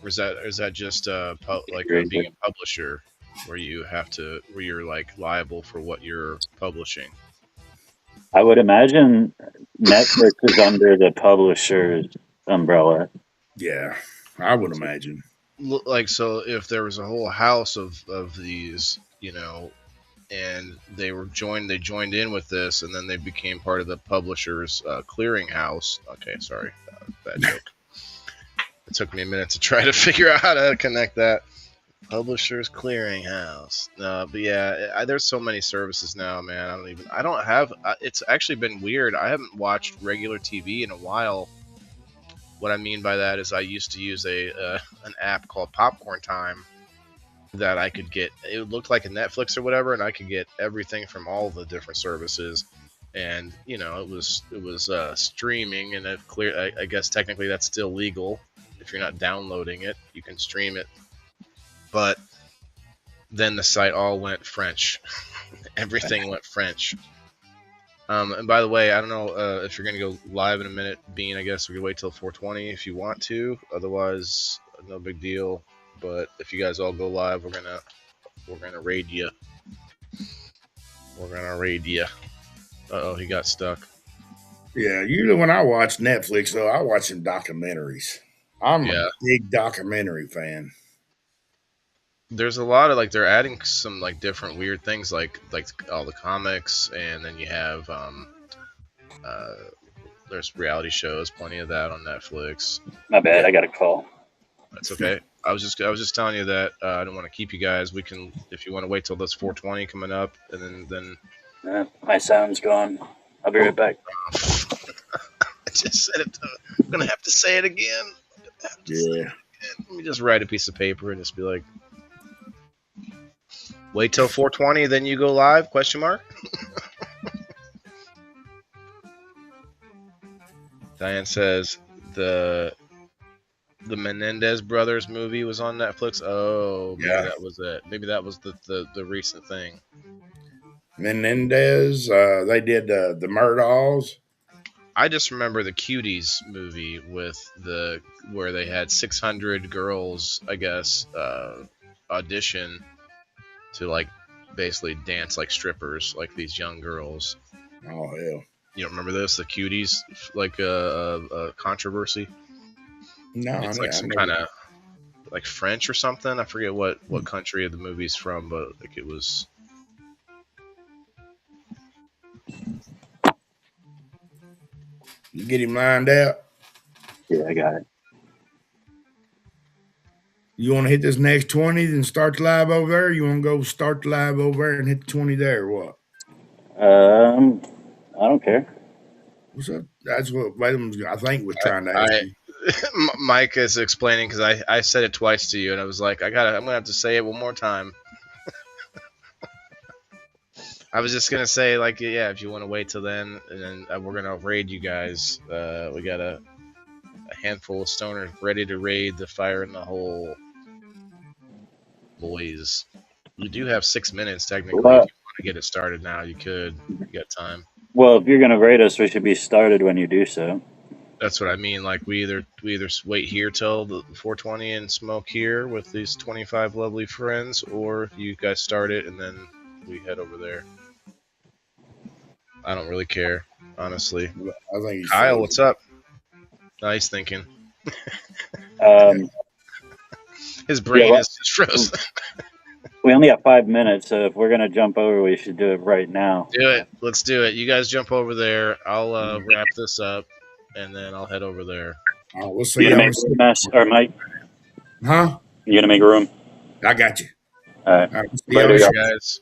or is that just being a publisher where you're like liable for what you're publishing? I would imagine Netflix is under the publisher's umbrella. Yeah, I would imagine. Like so if there was a whole house of these and they joined in with this and then they became part of the publishers clearinghouse okay sorry bad joke it took me a minute to try to figure out how to connect that publishers clearinghouse but yeah there's so many services now man I don't have it's actually been weird I haven't watched regular TV in a while. What I mean by that is I used to use an app called Popcorn Time that I could get. It looked like a Netflix or whatever, and I could get everything from all the different services. And it was streaming, and I guess technically that's still legal if you're not downloading it. You can stream it, but then the site all went French. Everything went French. And by the way, I don't know if you're gonna go live in a minute, Bean. I guess we can wait till 4:20 if you want to. Otherwise, no big deal. But if you guys all go live, we're gonna raid you. We're gonna raid you. Oh, he got stuck. Yeah, usually when I watch Netflix, though, I watch some documentaries. I'm a Yeah. big documentary fan. There's a lot of like they're adding some like different weird things like all the comics, and then you have uh there's reality shows, plenty of that on Netflix. My bad. Yeah. I got a call. That's okay. I was just telling you that I don't want to keep you guys. We can, if you want to wait till this 420 coming up, and then My sound's gone. I'll be right back. I just said it. I'm gonna have to say it again. Yeah. Let me just write a piece of paper and just be like, wait till 420, then you go live? Question mark. Diane says the Menendez brothers movie was on Netflix. Oh, maybe Yeah. that was it. Maybe that was the recent thing. Menendez, they did the Murdalls. I just remember the Cuties movie with where they had 600 girls, I guess, audition to like basically dance like strippers, like these young girls. Oh, hell. You don't remember this? The Cuties, like a controversy. No, It's like some kind of like French or something. I forget what country the movie's from, but like it was. You get him lined out. Yeah, I got it. You want to hit this next 20, then start the live over there? You want to go start the live over there and hit the 20 there, or what? I don't care. What's up? That's what Valem's, I think, was trying to ask you. Mike is explaining because I said it twice to you, and I was like, I'm gonna have to say it one more time. I was just gonna say, like, yeah, if you want to wait till then, and then we're gonna raid you guys. We got a handful of stoners ready to raid the Fire in the Hole boys. You do have 6 minutes technically. Well, if you want to get it started now, you could. You got time. Well, if you're gonna rate us, we should be started when you do so. That's what I mean. Like we either wait here till the 420 and smoke here with these 25 lovely friends, or you guys start it and then we head over there. I don't really care, honestly. I think he's Kyle, frozen. what's up? Nice thinking. His brain well- is just frozen. We only have 5 minutes, so if we're gonna jump over, we should do it right now. Do it. Let's do it. You guys jump over there. I'll wrap this up, and then I'll head over there. Oh, we'll see You gonna y'all. make room, Ash, or Mike? Huh? You gonna make room? I got you. All right. All right, we'll see Later, y'all. y'all. Guys,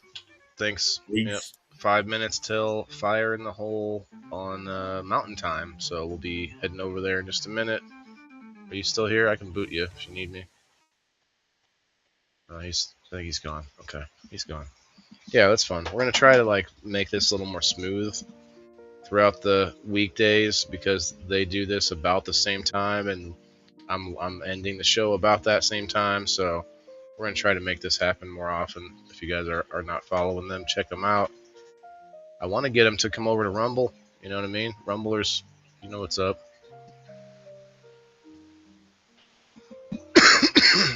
thanks. Yep. 5 minutes till Fire in the Hole on Mountain Time, so we'll be heading over there in just a minute. Are you still here? I can boot you if you need me. I think he's gone. Okay, he's gone. Yeah, that's fun. We're gonna try to like make this a little more smooth throughout the weekdays because they do this about the same time, and I'm ending the show about that same time. So we're gonna try to make this happen more often. If you guys are not following them, check them out. I want to get them to come over to Rumble. You know what I mean? Rumblers, you know what's up.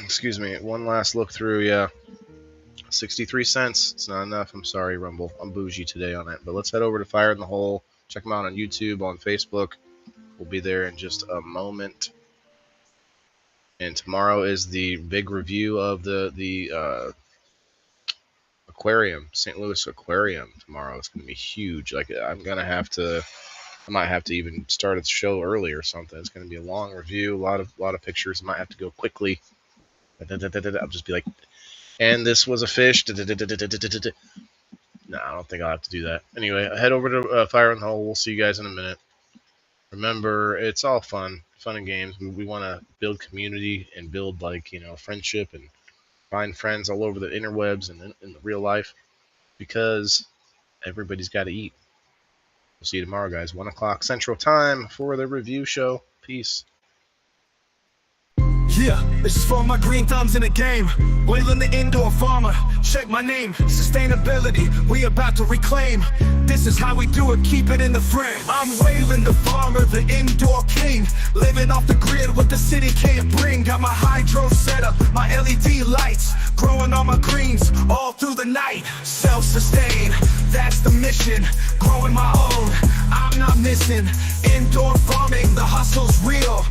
Excuse me. One last look through. Yeah. 63 cents. It's not enough. I'm sorry, Rumble. I'm bougie today on it. But let's head over to Fire in the Hole. Check them out on YouTube, on Facebook. We'll be there in just a moment. And tomorrow is the big review of the aquarium, St. Louis Aquarium. Tomorrow it's going to be huge. Like I might have to even start the show early or something. It's going to be a long review, a lot of pictures. I might have to go quickly. I'll just be like, and this was a fish. No, I don't think I'll have to do that. Anyway, head over to Fire in the Hole. We'll see you guys in a minute. Remember, it's all fun and games. We want to build community and build friendship and find friends all over the interwebs and in the real life because everybody's got to eat. We'll see you tomorrow, guys. 1 o'clock Central Time for the review show. Peace. Yeah, this is for my green thumbs in the game. Wailing the indoor farmer, check my name. Sustainability, we about to reclaim. This is how we do it, keep it in the frame. I'm Waylon the farmer, the indoor king. Living off the grid, what the city can't bring. Got my hydro setup, my LED lights. Growing all my greens, all through the night. Self-sustain, that's the mission. Growing my own, I'm not missing. Indoor farming, the hustle's real.